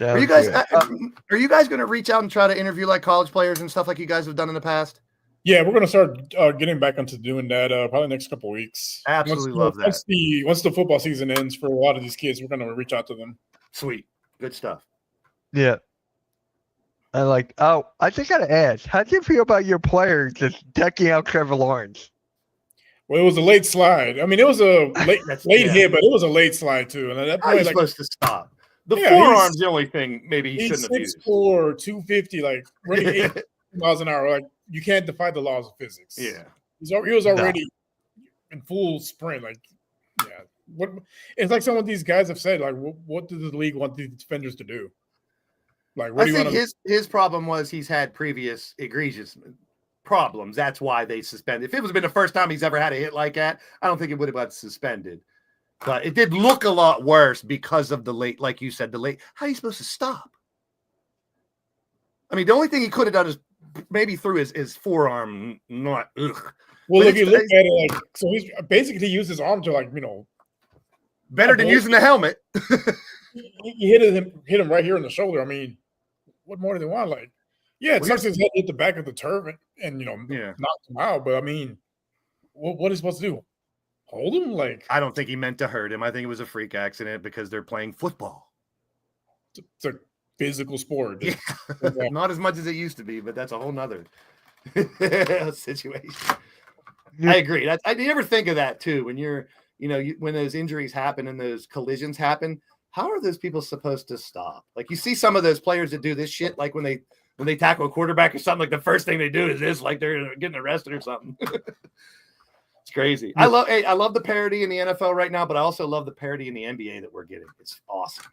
Are you Sounds guys? good. Are you guys going to reach out and try to interview like college players and stuff like you guys have done in the past? Yeah, we're gonna start getting back into doing that probably next couple of weeks. Absolutely love that. Once the football season ends for a lot of these kids, we're gonna reach out to them. Sweet, good stuff. Yeah. I just gotta ask, how do you feel about your players just decking out Trevor Lawrence? Well, it was a late slide. I mean, it was a late Yeah. hit, but it was a late slide too. And at that How are you point, supposed to stop? The Yeah, forearm's the only thing maybe he he's shouldn't have used. 6'4", 250, like running 8 miles an hour. Like you can't defy the laws of physics. Yeah. He was already in full sprint. Like, yeah. What? It's like some of these guys have said. Like, what does the league want these defenders to do? Like, what I do you think want? his problem was he's had previous egregious problems. That's why they suspended. If it was been the first time he's ever had a hit like that, I don't think it would have got suspended. But it did look a lot worse because of the late, like you said, the late. How are you supposed to stop? I mean, the only thing he could have done is maybe through his forearm. Not. Ugh. Well, But if you look at it, like, so he's basically used his arm to, like, Better than using the helmet. he hit him right here in the shoulder. I mean, what more do they want? Like, yeah, it Well, sucks his head hit the back of the turf and Yeah. knocked him out. But I mean, what is he supposed to do? Hold him? Like, I don't think he meant to hurt him. I think it was a freak accident because they're playing football. it's a physical sport. Yeah. Not as much as it used to be, but that's a whole nother situation. I agree. I never think of that too. When you're, when those injuries happen and those collisions happen, how are those people supposed to stop? Like you see some of those players that do this shit, like when they tackle a quarterback or something, like the first thing they do is this, like they're getting arrested or something. It's crazy. I love the parody in the NFL right now, but I also love the parody in the NBA that we're getting. It's awesome.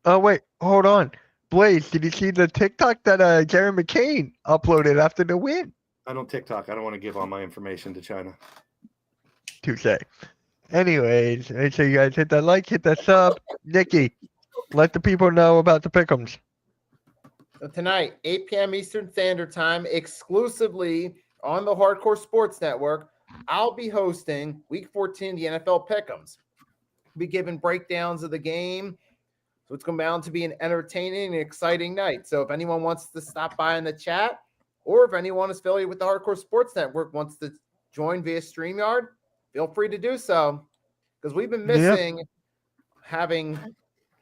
Oh wait, hold on. Blaze, did you see the TikTok that Jerry McCain uploaded after the win? I don't TikTok. I don't want to give all my information to China. Touche. Anyways, make sure you guys hit that like, hit that sub. Nikki, let the people know about the pick'ems. So tonight, 8 p.m. Eastern Standard Time, exclusively on the Hardcore Sports Network, I'll be hosting Week 14, the NFL Pick'ems. We'll be giving breakdowns of the game. So it's going to be an entertaining and exciting night. So if anyone wants to stop by in the chat, or if anyone is affiliated with the Hardcore Sports Network wants to join via StreamYard, feel free to do so. Because we've been missing having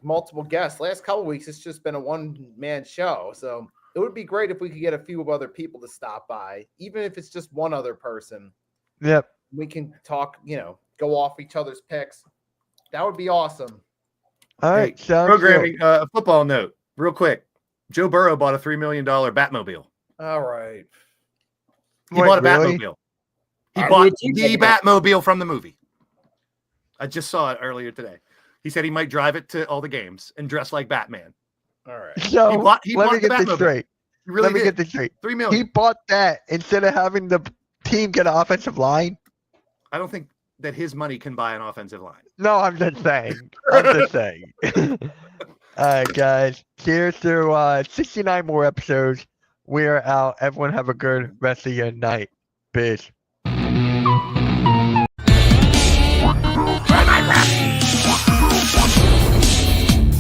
multiple guests. Last couple of weeks, it's just been a one-man show. So it would be great if we could get a few other people to stop by, even if it's just one other person. Yep. We can talk, go off each other's picks. That would be awesome. All right. Hey, Sounds programming, good. a football note, real quick. Joe Burrow bought a $3 million Batmobile. All right. He Wait, bought a really? Batmobile. He I bought would the too. Batmobile from the movie. I just saw it earlier today. He said he might drive it to all the games and dress like Batman. All right. So He bought let me the get this Batmobile. straight. He really Let me did. get this straight. $3 million. He bought that instead of having the team get an offensive line. I don't think that his money can buy an offensive line. No, I'm just saying. I'm just saying. All right, guys. Cheers to 69 more episodes. We're out. Everyone have a good rest of your night. Peace. Bye.